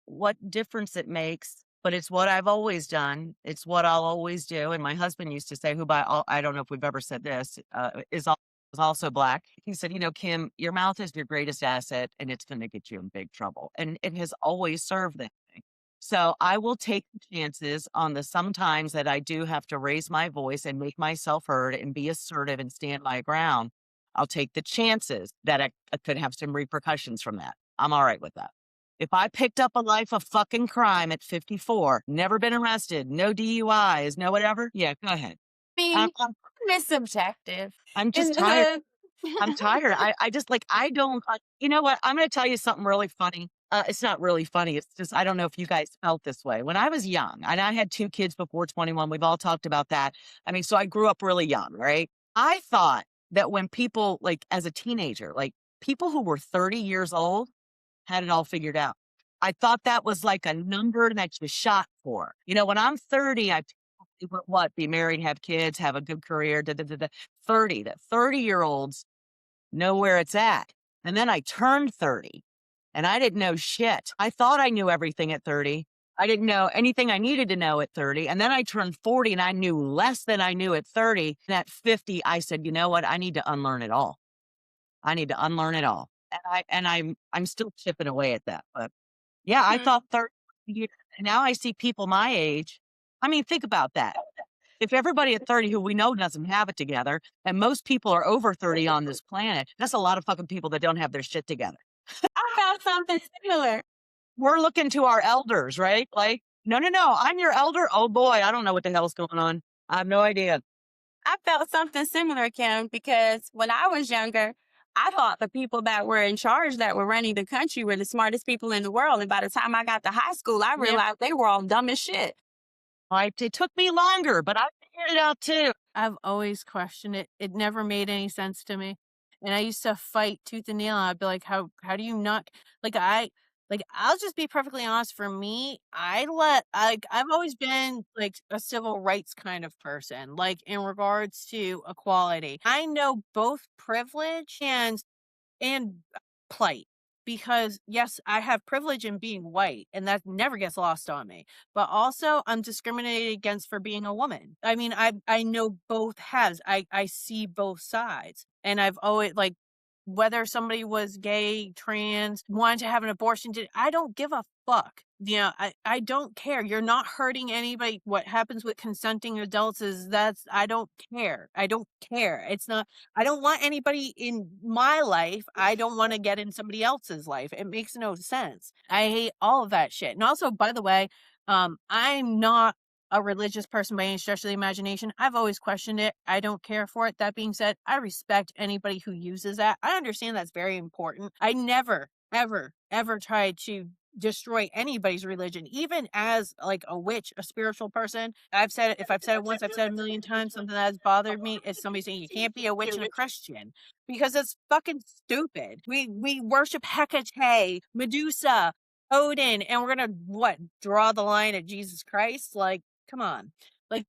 what difference it makes, but it's what I've always done. It's what I'll always do. And my husband used to say, I don't know if we've ever said this, is also Black. He said, Kim, your mouth is your greatest asset and it's going to get you in big trouble. And it has always served that thing. So I will take the chances on the sometimes that I do have to raise my voice and make myself heard and be assertive and stand my ground. I'll take the chances that I could have some repercussions from that. I'm all right with that. If I picked up a life of fucking crime at 54, never been arrested, no DUIs, no whatever, yeah, go ahead. It's subjective. I'm just tired. I'm tired. I just I don't, you know what? I'm going to tell you something really funny. It's not really funny. It's just, I don't know if you guys felt this way. When I was young, and I had 2 kids before 21, we've all talked about that. I mean, so I grew up really young, right? I thought that when people, as a teenager, people who were 30 years old, had it all figured out. I thought that was like a number that you shot for. When I'm 30, I be married, have kids, have a good career, 30, that 30-year-olds know where it's at. And then I turned 30 and I didn't know shit. I thought I knew everything at 30. I didn't know anything I needed to know at 30. And then I turned 40 and I knew less than I knew at 30. And at 50, I said, you know what? I need to unlearn it all. And I'm still chipping away at that. But yeah, I thought 30 years. Now I see people my age. I mean, think about that. If everybody at 30 who we know doesn't have it together, and most people are over 30 on this planet, that's a lot of fucking people that don't have their shit together. I found something similar. We're looking to our elders, right? No, no, no. I'm your elder. Oh boy, I don't know what the hell's going on. I have no idea. I felt something similar, Kim, because when I was younger, I thought the people that were in charge that were running the country were the smartest people in the world. And by the time I got to high school, I Yeah. realized they were all dumb as shit. It took me longer, but I figured it out too. I've always questioned it. It never made any sense to me. And I used to fight tooth and nail. I'd be like, how do you not I'll just be perfectly honest. For me, I've always been like a civil rights kind of person, like in regards to equality. I know both privilege and plight, because yes, I have privilege in being white, and that never gets lost on me, but also I'm discriminated against for being a woman. I mean, I know both halves. I see both sides, and I've always like, whether somebody was gay, trans, wanted to have an abortion, I don't give a fuck. I don't care. You're not hurting anybody. What happens with consenting adults is I don't care. I don't care. It's not, I don't want anybody in my life. I don't want to get in somebody else's life. It makes no sense. I hate all of that shit. And also, by the way, I'm not a religious person by any stretch of the imagination. I've always questioned it. I don't care for it. That being said, I respect anybody who uses that. I understand that's very important. I never, ever, ever tried to destroy anybody's religion, even as like a witch, a spiritual person. If I've said it once, I've said it a million times. Something that has bothered me is somebody saying you can't be a witch and a Christian, because it's fucking stupid. We worship Hecate, Medusa, Odin, and we're gonna draw the line at Jesus Christ? Like, come on. Like,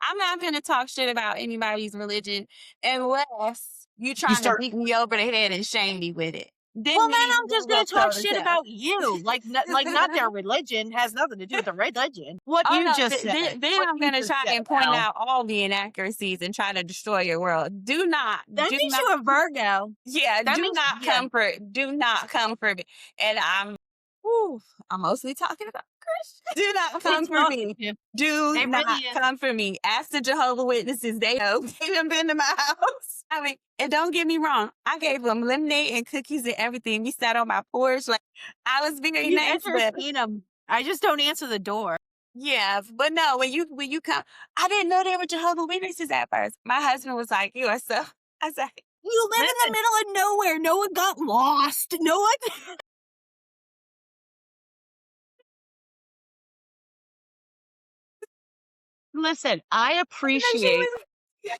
I'm not going to talk shit about anybody's religion unless you You trying to start beat me over the head and shame me with it. Then well, me then and I'm you just go gonna talk toe to shit toe. about you. Like, not their religion. Has nothing to do with the religion. what Oh you no! just said. Then What I'm you gonna just try said, and point Al. out all the inaccuracies and try to destroy your world. Do not, That do makes not, you a Virgo. yeah, That do makes not yeah. do not come for me. And I'm mostly talking about Christians. Do not come It's for not. me. Yeah, Do it really not is. come for me. Ask the Jehovah Witnesses. They know. They done been to my house. I mean, and don't get me wrong. I gave them lemonade and cookies and everything. We sat on my porch. Like, I was very You've nice, but entertained them. I just don't answer the door. yeah, but no, when you come, I didn't know they were Jehovah Witnesses at first. My husband was like, "You are so." I said, You live in the "Listen, middle of nowhere. No one got lost. No one. Listen, I and then she appreciate, was,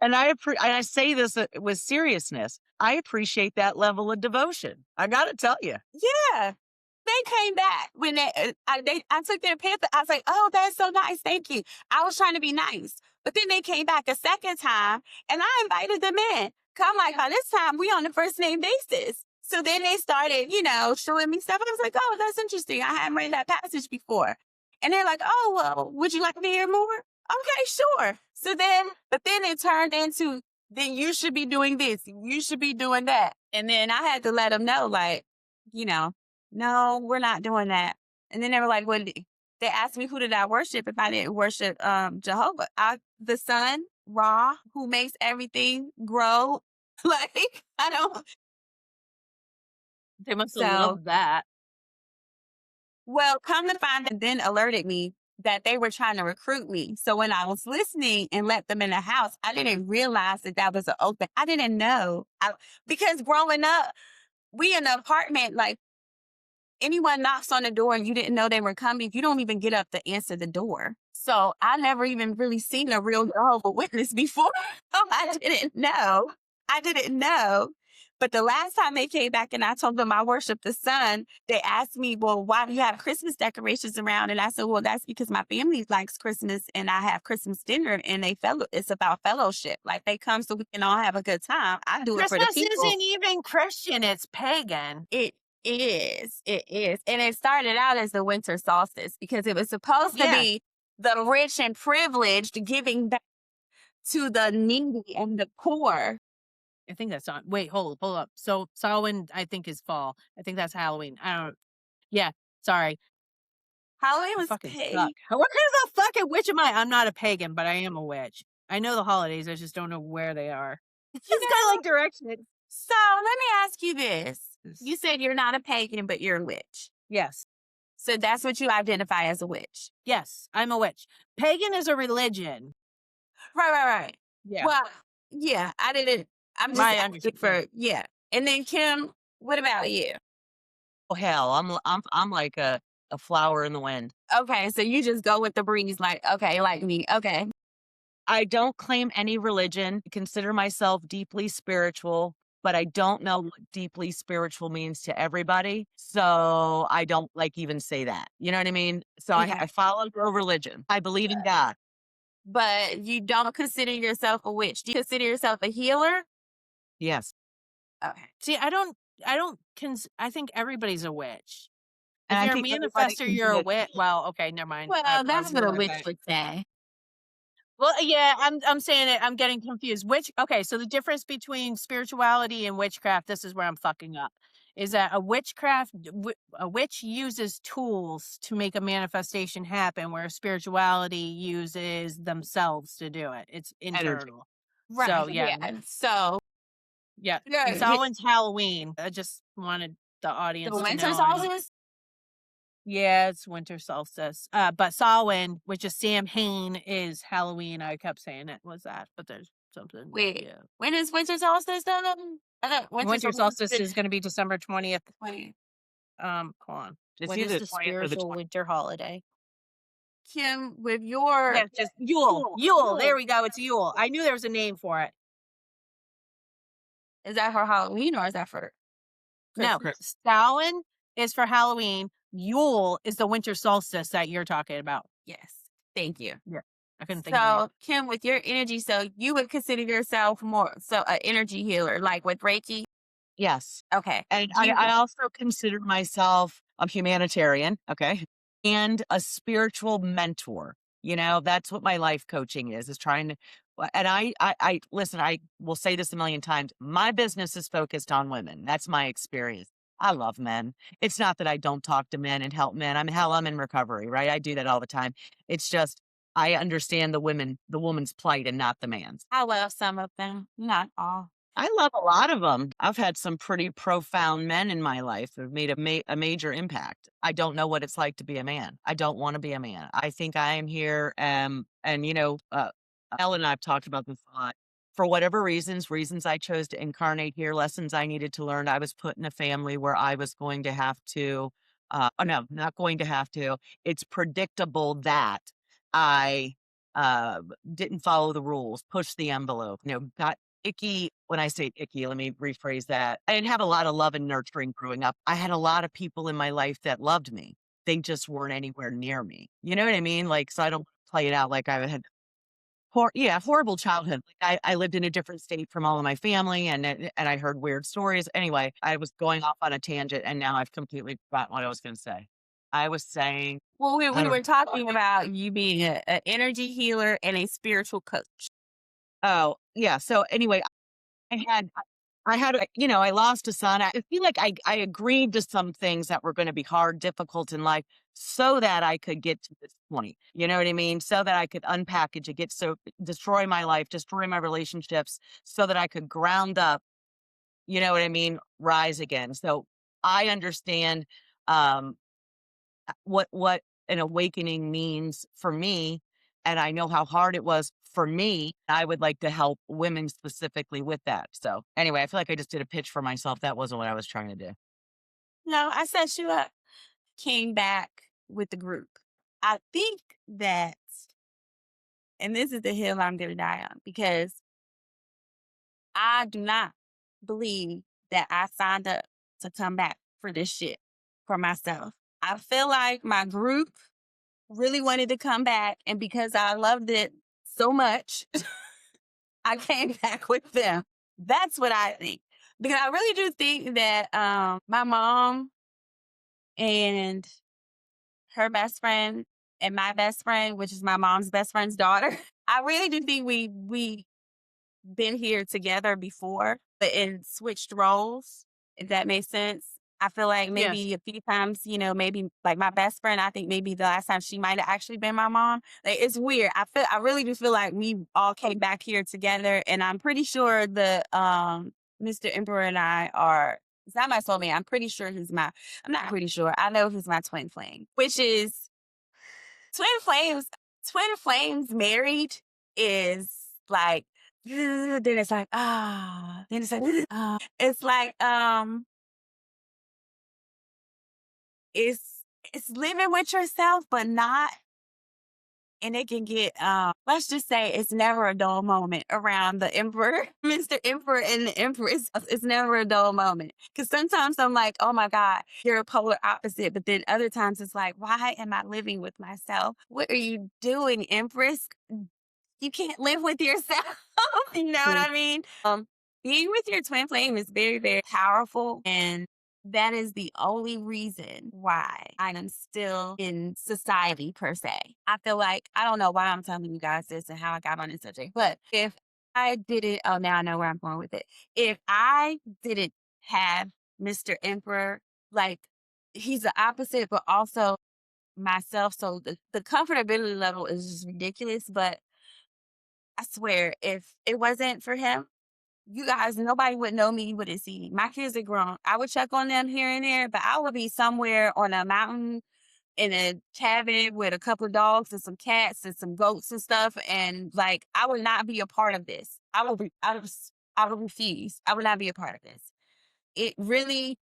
and I say this with seriousness. I appreciate that level of devotion. I got to tell you. yeah." They came back when I took their picture. I was like, "Oh, that's so nice, thank you." I was trying to be nice, but then they came back a second time, and I invited them in. Come like, by this time we on the first name basis. So then they started, showing me stuff. I was like, "Oh, that's interesting. I hadn't read that passage before." And they're like, "Oh, well, would you like to hear more?" Okay, sure. But then it turned into, then you should be doing this, you should be doing that, and then I had to let them know, like, you know. No, we're not doing that. And then they were like, they asked me who did I worship if I didn't worship Jehovah. The sun, Ra, who makes everything grow. Like, I don't. They must have So, loved that. well, come to find out, then alerted me that they were trying to recruit me. So when I was listening and let them in the house, I didn't realize that was an open. I didn't know. Because growing up, we in an apartment, like, anyone knocks on the door and you didn't know they were coming, you don't even get up to answer the door. So I never even really seen a real Jehovah Witness before. I didn't know. I didn't know. But the last time they came back and I told them I worship the sun, they asked me, "Well, why do you have Christmas decorations around?" And I said, "Well, that's because my family likes Christmas and I have Christmas dinner and it's about fellowship. Like, they come so we can all have a good time. I do it for the Christmas people." isn't even Christian. It's pagan. It is. It is. And it started out as the winter solstice because it was supposed to Yeah. be the rich and privileged giving back to the needy and the poor. I think that's on. Wait, hold up. So Samhain, I think, is fall. I think that's Halloween. I don't. Yeah, sorry. Halloween I was fucking paid. suck. What kind of a fucking witch am I? I'm not a pagan, but I am a witch. I know the holidays. I just don't know where they are. It's You kind of know? like directions. So let me ask you this. You said you're not a pagan, but you're a witch. Yes. So that's what you identify as a witch. Yes, I'm a witch. Pagan is a religion. Right. Yeah. Well, yeah, I'm just My asking understanding. yeah. And then Kim, what about you? Oh, hell, I'm like a flower in the wind. Okay, so you just go with the breeze, like, okay, like me. Okay. I don't claim any religion, consider myself deeply spiritual, but I don't know what deeply spiritual means to everybody. So I don't like even say that. You know what I mean? So Okay. I follow no religion. I believe in God. But you don't consider yourself a witch. Do you consider yourself a healer? Yes. Okay. See, I think everybody's a witch. And If I you're a think everybody manifestor, can you're be a a witch. Well, okay, never mind. Well, I'll that's what deal a with witch that. would say. Well, yeah, I'm saying it. I'm getting confused. Okay, so the difference between spirituality and witchcraft, this is where I'm fucking up, is that a witch uses tools to make a manifestation happen, where spirituality uses themselves to do it. It's energy. internal. So Right. yeah, Yeah. So yeah. And yeah, Samhain's Halloween. I just wanted the the audience to winter know. solstice. Yeah, it's winter solstice. But Samhain, which is Sam Hain, is Halloween. I kept saying it was that, but there's something. Wait, Yeah, when is winter solstice done? I thought winter winter solstice solstice is is going to be December 20th. 20. Hold on. It's What either is the the 20th or the spiritual 20th. winter holiday? Kim, with your Yeah, just Yule. Yule. There we go. It's Yule. I knew there was a name for it. is that for Halloween or is that for No, Christmas? Samhain is for Halloween. Yule is the winter solstice that you're talking about. Yes. Thank you. Yeah, I couldn't think of it. So, Kim, with your energy, so you would consider yourself more so an energy healer, like with Reiki. Yes. Okay. And Do you? I also consider myself a humanitarian, okay, and a spiritual mentor. You know, that's what my life coaching is trying to. And I listen. I will say this a million times. My business is focused on women. That's my experience. I love men. It's not that I don't talk to men and help men. I'm in recovery, right? I do that all the time. It's just I understand the woman's plight and not the man's. I love some of them, not all. I love a lot of them. I've had some pretty profound men in my life that have made a major impact. I don't know what it's like to be a man. I don't want to be a man. I think I am here, and Elle and I have talked about this a lot. For whatever reasons I chose to incarnate here, lessons I needed to learn. I was put in a family where I was going to have to, oh no, not going to have to. It's predictable that I uh, didn't follow the rules, pushed the envelope, got icky. When I say icky, let me rephrase that. I didn't have a lot of love and nurturing growing up. I had a lot of people in my life that loved me. They just weren't anywhere near me. You know what I mean? Like, so I don't play it out like I had horrible childhood. Like I lived in a different state from all of my family and I heard weird stories. Anyway, I was going off on a tangent and now I've completely forgotten what I was going to say. I was saying, Well, we, I we don't were talking about you being an energy healer and a spiritual coach. Oh, yeah. So anyway, I had I lost a son. I feel like I agreed to some things that were going to be hard, difficult in life so that I could get to this point. You know what I mean? So that I could unpackage it, destroy my life, destroy my relationships so that I could ground up, you know what I mean? Rise again. So I understand um what an awakening means for me. And I know how hard it was for me. I would like to help women specifically with that. So anyway, I feel like I just did a pitch for myself. That wasn't what I was trying to do. No, I set you up. Came back with the group. I think that, and this is the hill I'm going to die on because I do not believe that I signed up to come back for this shit for myself. I feel like my group really wanted to come back, and because I loved it so much, I came back with them. That's what I think. Because I really do think that my mom and her best friend and my best friend, which is my mom's best friend's daughter, I really do think we been here together before, but in switched roles, if that makes sense. I feel like Yes. maybe a few times, maybe like my best friend, I think maybe the last time she might have actually been my mom. Like it's weird. I really do feel like we all came back here together and I'm pretty sure the Mr. Emperor and I are He's not my soulmate. I'm pretty sure I'm not pretty sure. I know he's my twin flame, which is twin flames. Twin flames married is like, then it's like, then it's like, it's like, it's living with yourself, but not. And it can get, let's just say it's never a dull moment around the emperor, Mr. Emperor and the Empress. It's never a dull moment. Because sometimes I'm like, oh my God, you're a polar opposite. But then other times it's like, why am I living with myself? What are you doing, Empress? You can't live with yourself. You know what I mean? Being with your twin flame is very, very powerful. And that is the only reason why I am still in society per se. I feel like I don't know why I'm telling you guys this and how I got on this subject, but if I didn't, oh, now I know where I'm going with it. If I didn't have Mr. Emperor, like he's the opposite, but also myself. So the comfortability level is just ridiculous. But I swear, if it wasn't for him, you guys, nobody would know me. You wouldn't see me. My kids are grown. I would check on them here and there, but I would be somewhere on a mountain in a cabin with a couple of dogs and some cats and some goats and stuff. And like, I would not be a part of this. I would refuse. I would not be a part of this. It really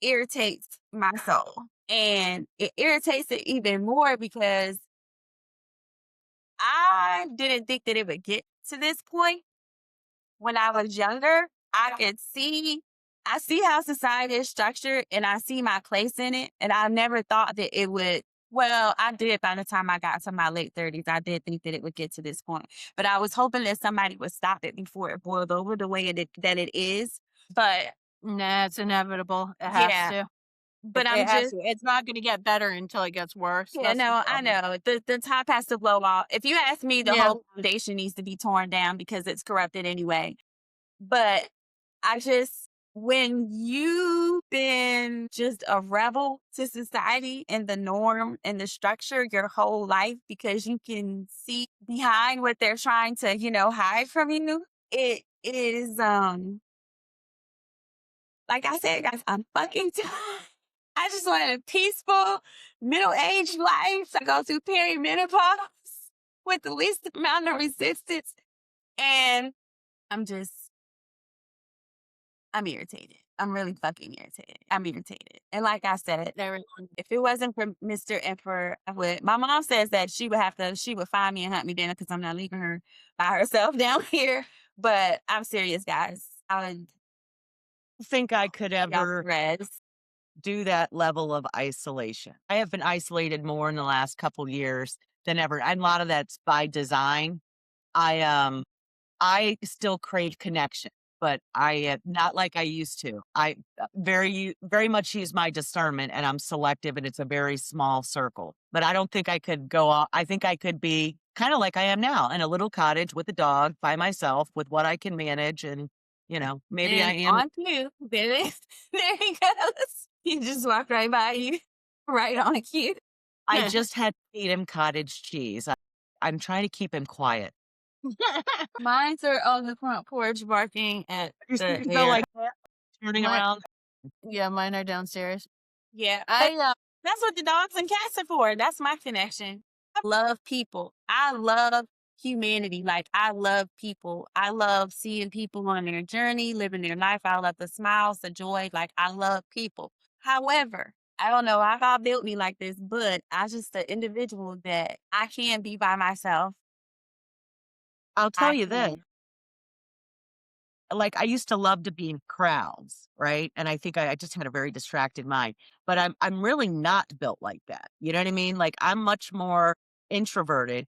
irritates my soul. And it irritates it even more because I didn't think that it would get to this point. When I was younger, I see how society is structured and I see my place in it. And I never thought that it would, well, I did by the time I got to my late 30s. I did think that it would get to this point. But I was hoping that somebody would stop it before it boiled over the way that it is. But Nah, it's inevitable. It has yeah, to. but It I'm has just, to. It's not going to get better until it gets worse. yeah, That's the no, I problem. know. The top has to blow off. If you ask me, the Yeah. whole foundation needs to be torn down because it's corrupted anyway. But I just, when you've been just a rebel to society and the norm and the structure your whole life because you can see behind what they're trying to, hide from you, it is, like I said, guys, I'm fucking tired. I just want a peaceful middle-aged life to go through perimenopause with the least amount of resistance. And I'm just, I'm irritated. I'm really fucking irritated. I'm irritated. And like I said, if it wasn't for Mr. Emperor, my mom says that she would find me and hunt me down because I'm not leaving her by herself down here. But I'm serious, guys. I would Think I could y'all ever rest. do that level of isolation. I have been isolated more in the last couple years than ever. And a lot of that's by design. I still crave connection, but not like I used to. I very much use my discernment and I'm selective and it's a very small circle. But I don't think I could go off. I think I could be kind of like I am now in a little cottage with a dog by myself with what I can manage. And, maybe I And am. on cue, there he goes. He just walked right by you, right on cue. I just had to feed him cottage cheese. I'm trying to keep him quiet. Mines are on the front porch barking at You the see, go air. like that, turning My- around. Yeah, mine are downstairs. Yeah, I that's what the dogs and cats are for. That's my connection. I love people. I love humanity. Like, I love people. I love seeing people on their journey, living their life. I love the smiles, the joy. Like, I love people. However, I don't know how God built me like this, but I just an individual that I can't be by myself. I'll tell I you this. can't. Like, I used to love to be in crowds, right? And I think I just had a very distracted mind, but I'm really not built like that. You know what I mean? Like, I'm much more introverted.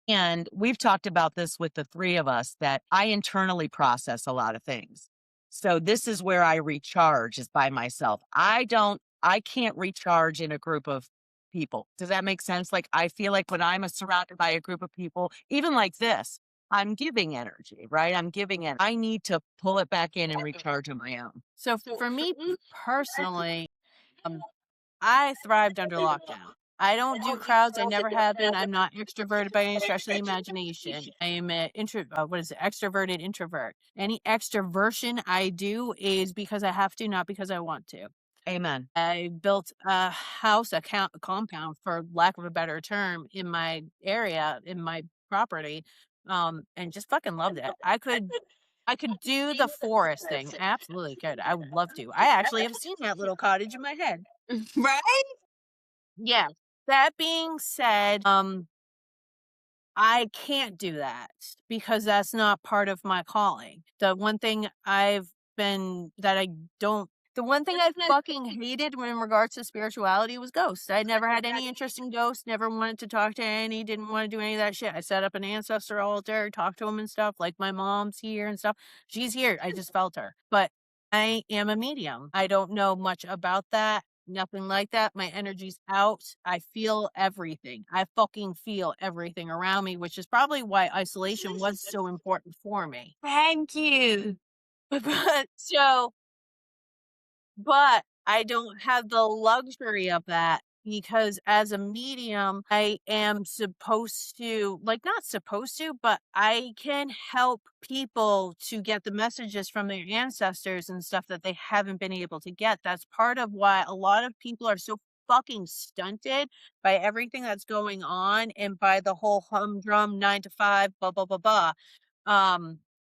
And we've talked about this with the three of us that I internally process a lot of things. So this is where I recharge is by myself. I can't recharge in a group of people. Does that make sense? Like, I feel like when I'm surrounded by a group of people, even like this, I'm giving energy, right? I'm giving it. I need to pull it back in and recharge on my own. So for me personally, I thrived under lockdown. I don't do crowds. I never have been. I'm not extroverted by any stretch of the imagination. I am an extroverted introvert. Any extroversion I do is because I have to, not because I want to. Amen. I built a house, a compound, for lack of a better term, in my area, in my property, and just fucking loved it. I could do the forest thing. I absolutely could. I would love to. I actually have seen that little cottage in my head. Right? Yeah. That being said, I can't do that because that's not part of my calling. The one thing I fucking hated in regards to spirituality was ghosts. I never had any interest in ghosts, never wanted to talk to any, didn't want to do any of that shit. I set up an ancestor altar, talked to them and stuff, like my mom's here and stuff. She's here. I just felt her. But I am a medium. I don't know much about that. Nothing like that. My energy's out. I feel everything. I fucking feel everything around me, which is probably why isolation was so important for me. Thank you. So, but I don't have the luxury of that because as a medium, I am supposed to, like, not supposed to, but I can help people to get the messages from their ancestors and stuff that they haven't been able to get. That's part of why a lot of people are so fucking stunted by everything that's going on and by the whole humdrum 9 to 5, blah, blah, blah, blah.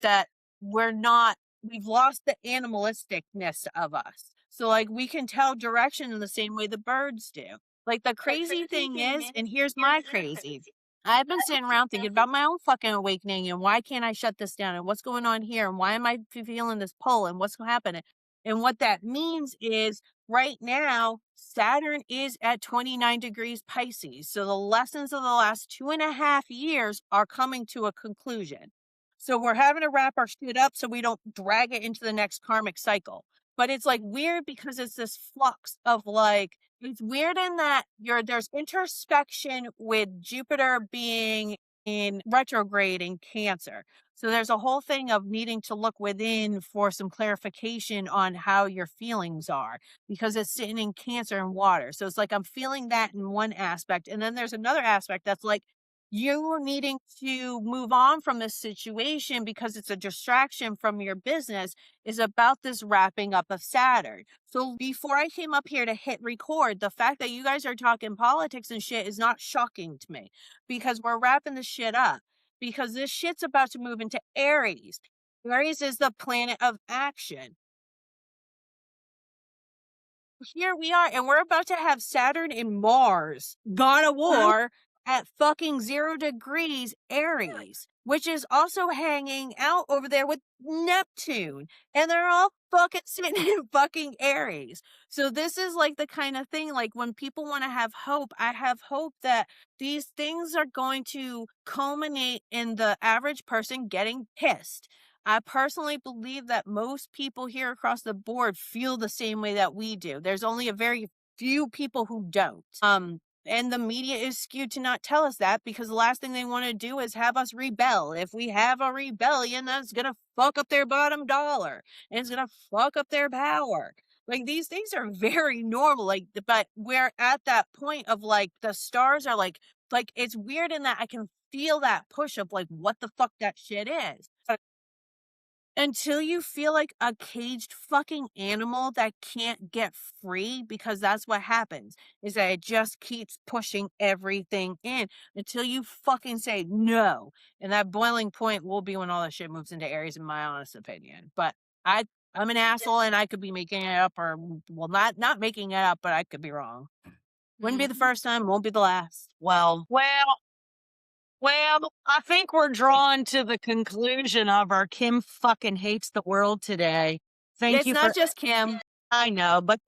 That we've lost the animalisticness of us. So, like, we can tell direction in the same way the birds do. Like, the crazy thing is, and here's my crazy. I've been sitting around thinking about my own fucking awakening and why can't I shut this down and what's going on here and why am I feeling this pull and what's happening. And what that means is right now, Saturn is at 29 degrees Pisces. So the lessons of the last 2.5 years are coming to a conclusion. So we're having to wrap our shit up so we don't drag it into the next karmic cycle. But it's like weird because it's this flux of like, it's weird in that there's introspection with Jupiter being in retrograde in Cancer. So there's a whole thing of needing to look within for some clarification on how your feelings are because it's sitting in Cancer and water. So it's like I'm feeling that in one aspect. And then there's another aspect that's like, you needing to move on from this situation because it's a distraction from your business is about this wrapping up of Saturn. So before I came up here to hit record, the fact that you guys are talking politics and shit is not shocking to me because we're wrapping this shit up because this shit's about to move into Aries. Aries is the planet of action. Here we are, and we're about to have Saturn and Mars, God of War, at fucking 0 degrees Aries, which is also hanging out over there with Neptune. And they're all fucking sitting in fucking Aries. So this is like the kind of thing, like when people want to have hope, I have hope that these things are going to culminate in the average person getting pissed. I personally believe that most people here across the board feel the same way that we do. There's only a very few people who don't. And the media is skewed to not tell us that because the last thing they want to do is have us rebel. If we have a rebellion, that's going to fuck up their bottom dollar and it's going to fuck up their power. Like these things are very normal. Like, but we're at that point of like the stars are like it's weird in that I can feel that push of like what the fuck that shit is. Until you feel like a caged fucking animal that can't get free, because that's what happens, is that it just keeps pushing everything in until you fucking say no. And that boiling point will be when all that shit moves into Aries, in my honest opinion. But I'm an asshole and I could be making it up or well not making it up, but I could be wrong. Wouldn't be the first time, won't be the last. Well, I think we're drawn to the conclusion of our Kim fucking hates the world today. It's not just Kim. I know, but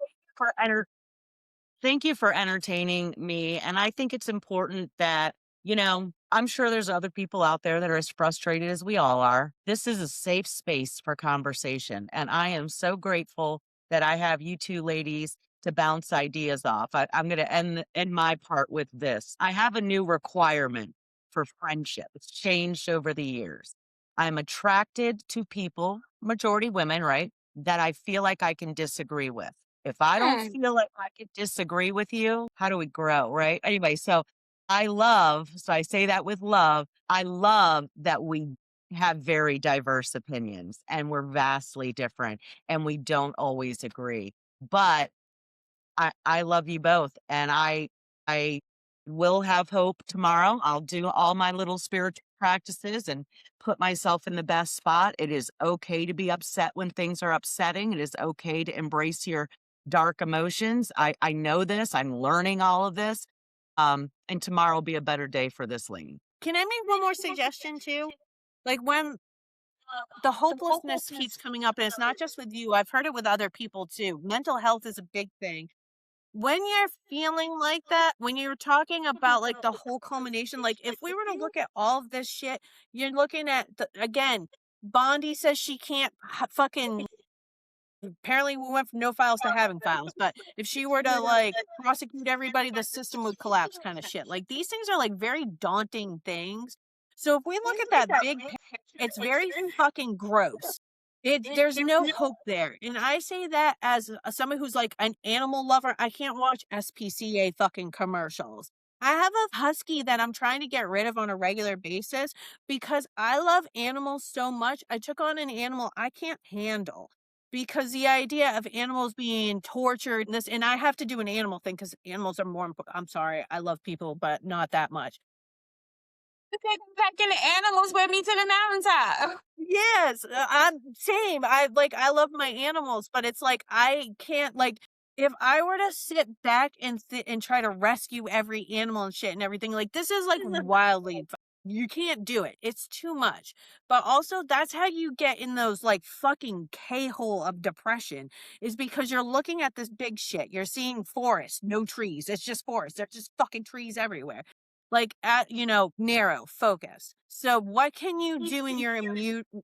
thank you for entertaining me. And I think it's important that, I'm sure there's other people out there that are as frustrated as we all are. This is a safe space for conversation. And I am so grateful that I have you two ladies to bounce ideas off. I'm going to end my part with this. I have a new requirement for friendship. It's changed over the years. I'm attracted to people, majority women, right? That I feel like I can disagree with. If I don't Hmm. feel like I could disagree with you, how do we grow, right? Anyway, so so I say that with love. I love that we have very diverse opinions and we're vastly different and we don't always agree. But I love you both, and I will have hope tomorrow. I'll do all my little spiritual practices and put myself in the best spot. It is okay to be upset when things are upsetting. It is okay to embrace your dark emotions. I know this. I'm learning all of this. And tomorrow will be a better day for this lady. Can I make one more suggestion too? Like when the hopelessness keeps coming up, and it's not just with you, I've heard it with other people too. Mental health is a big thing. When you're feeling like that, when you're talking about like the whole culmination, like if we were to look at all of this shit, you're looking at again, Bondi says she can't fucking. Apparently, we went from no files to having files. But if she were to like prosecute everybody, the system would collapse, kind of shit. Like these things are like very daunting things. So if we look at that big picture, it's very fucking gross. There's no hope there. And I say that as someone who's like an animal lover. I can't watch SPCA fucking commercials. I have a husky that I'm trying to get rid of on a regular basis because I love animals so much. I took on an animal I can't handle because the idea of animals being tortured and this, and I have to do an animal thing because animals are more important. I'm sorry, I love people, but not that much. Take back in the animals with me to the mountaintop. Yes, I'm same. I love my animals, but it's like I can't like if I were to sit back and and try to rescue every animal and shit and everything, like this is like wildly you can't do it. It's too much. But also that's how you get in those like fucking K-hole of depression is because you're looking at this big shit. You're seeing forest, no trees. It's just forest. There's just fucking trees everywhere like at narrow focus. So what can you do in your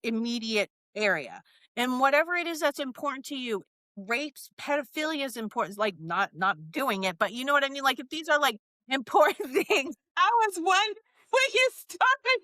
immediate area, and whatever it is that's important to you? Rapes, pedophilia is important, like not doing it, but you know what I mean, like if these are like important things. I was wondering when you started.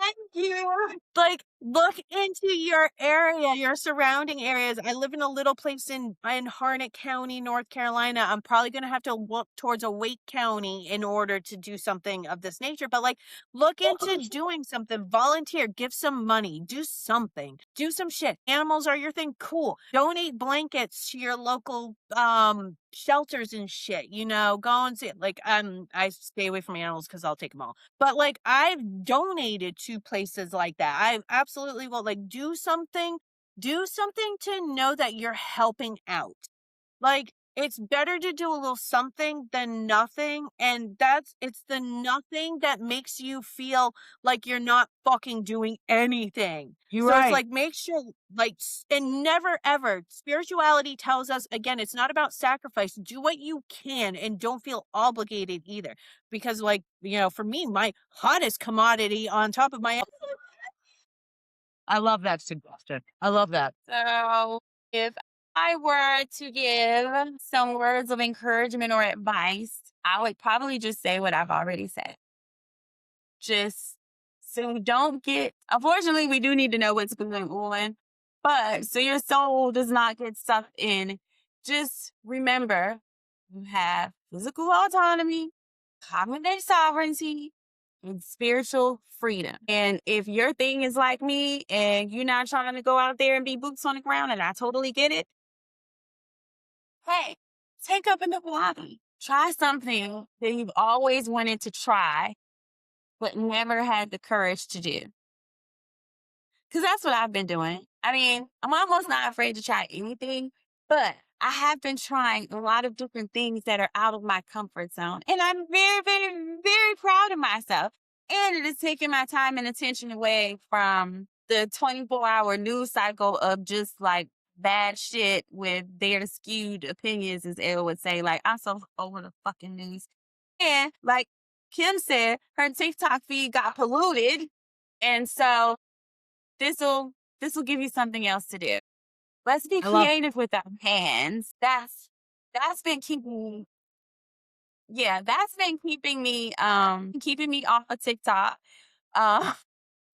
Thank you. Like, look into your area, your surrounding areas. I live in a little place in Harnett County, North Carolina. I'm probably gonna have to look towards a Wake County in order to do something of this nature. But like, look into doing something. Volunteer, give some money, do something, do some shit. Animals are your thing. Cool. Donate blankets to your local shelters and shit. Go and see it. Like, I stay away from animals because I'll take them all. But like I've donated to places like that. I absolutely will like do something to know that you're helping out. Like it's better to do a little something than nothing. And it's the nothing that makes you feel like you're not fucking doing anything. You're So it's right. like make sure and never ever spirituality tells us again, it's not about sacrifice. Do what you can and don't feel obligated either. Because like, for me, my hottest commodity on top of my I love that suggestion. I love that. So, if I were to give some words of encouragement or advice, I would probably just say what I've already said. Just so don't get, unfortunately, we do need to know what's going on, but so your soul does not get sucked in. Just remember you have physical autonomy, cognitive sovereignty, and spiritual freedom. And if your thing is like me and you're not trying to go out there and be boots on the ground, and I totally get it, hey, take up a new hobby. Try something that you've always wanted to try, but never had the courage to do. Because that's what I've been doing. I mean, I'm almost not afraid to try anything, but I have been trying a lot of different things that are out of my comfort zone. And I'm very, very, very proud of myself. And it is taking my time and attention away from the 24-hour news cycle of just like bad shit with their skewed opinions, as Elle would say. Like, I'm so over the fucking news. And like Kim said, her TikTok feed got polluted. And so this'll give you something else to do. Let's be I love creative with our hands. That's been keeping keeping me off of TikTok. Uh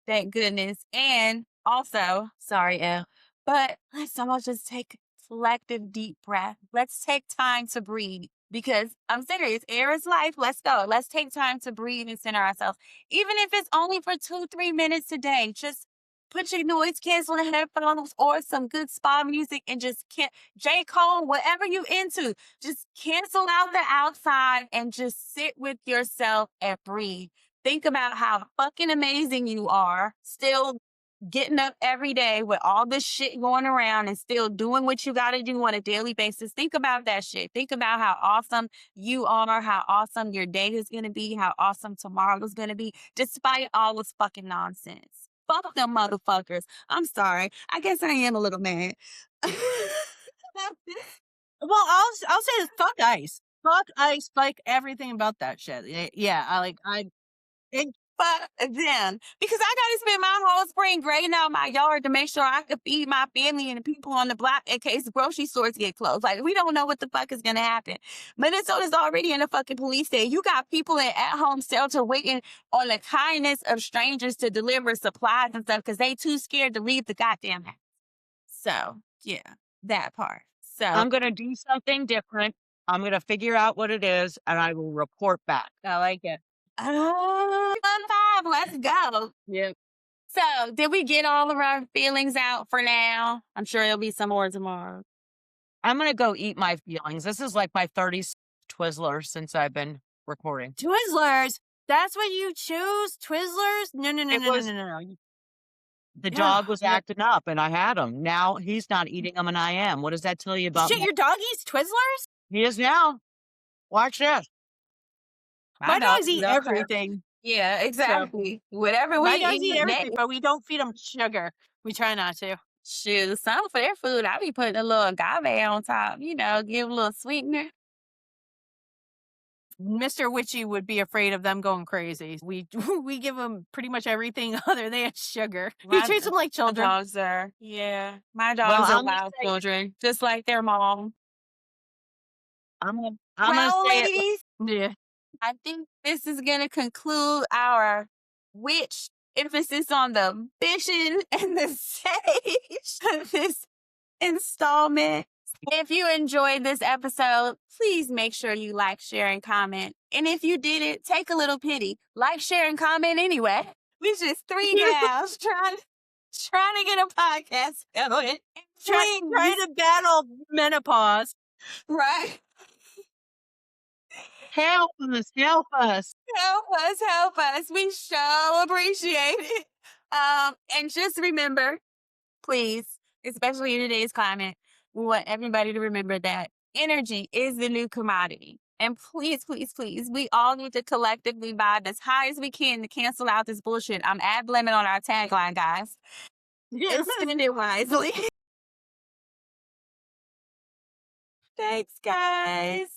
thank goodness. And also, sorry, Elle, but let's all just take collective deep breath. Let's take time to breathe because I'm serious. Air is life. Let's go. Let's take time to breathe and center ourselves. Even if it's only for 2-3 minutes a day, just put your noise canceling headphones or some good spa music and just J. Cole, whatever you into, just cancel out the outside and just sit with yourself and breathe. Think about how fucking amazing you are, still getting up every day with all this shit going around and still doing what you got to do on a daily basis. Think about that shit. Think about how awesome you are, how awesome your day is going to be, how awesome tomorrow is going to be, despite all this fucking nonsense. Fuck them motherfuckers. I'm sorry. I guess I am a little mad. Well, I'll say this, fuck ice. Fuck ice, fuck everything about that shit. Yeah, Fuck them. Because I gotta spend my whole spring grading out my yard to make sure I can feed my family and the people on the block in case grocery stores get closed. Like, we don't know what the fuck is gonna happen. Minnesota's already in a fucking police state. You got people in at-home shelter waiting on the kindness of strangers to deliver supplies and stuff because they too scared to leave the goddamn house. So, yeah, that part. So, I'm going to do something different. I'm going to figure out what it is and I will report back. I like it. let's go. Yep. So, did we get all of our feelings out for now? I'm sure there'll be some more tomorrow. I'm going to go eat my feelings. This is like my 30th Twizzler since I've been recording. Twizzlers? That's what you choose? Twizzlers? No. The Yeah, dog was yeah. acting up and I had him. Now he's not eating them and I am. What does that tell you about Shit, me? your dog eats Twizzlers? He is now. Watch this. My dogs eat everything. Yeah, exactly. Whatever My we dogs eat eat, everything, but we don't feed them sugar. We try not to. shoot, some for their food, I be putting a little agave on top, give a little sweetener. Mr. Witchy would be afraid of them going crazy. We give them pretty much everything other than sugar. He treats them like My children. dogs are, yeah. My Well, dogs are I'm gonna wild say, children, just like their mom. I'm gonna Well, say it. ladies, Yeah. I think this is going to conclude our witch emphasis on the vision and the sage of this installment. If you enjoyed this episode, please make sure you like, share, and comment. And if you didn't, take a little pity. Like, share, and comment anyway. We just three gals trying to get a podcast going. Try to battle menopause. Right. Help us. Help us. We so appreciate it. And just remember, please, especially in today's climate, we want everybody to remember that energy is the new commodity. And please, we all need to collectively vibe as high as we can to cancel out this bullshit. I'm ad-libbing on our tagline, guys. And spend it wisely. Thanks, guys.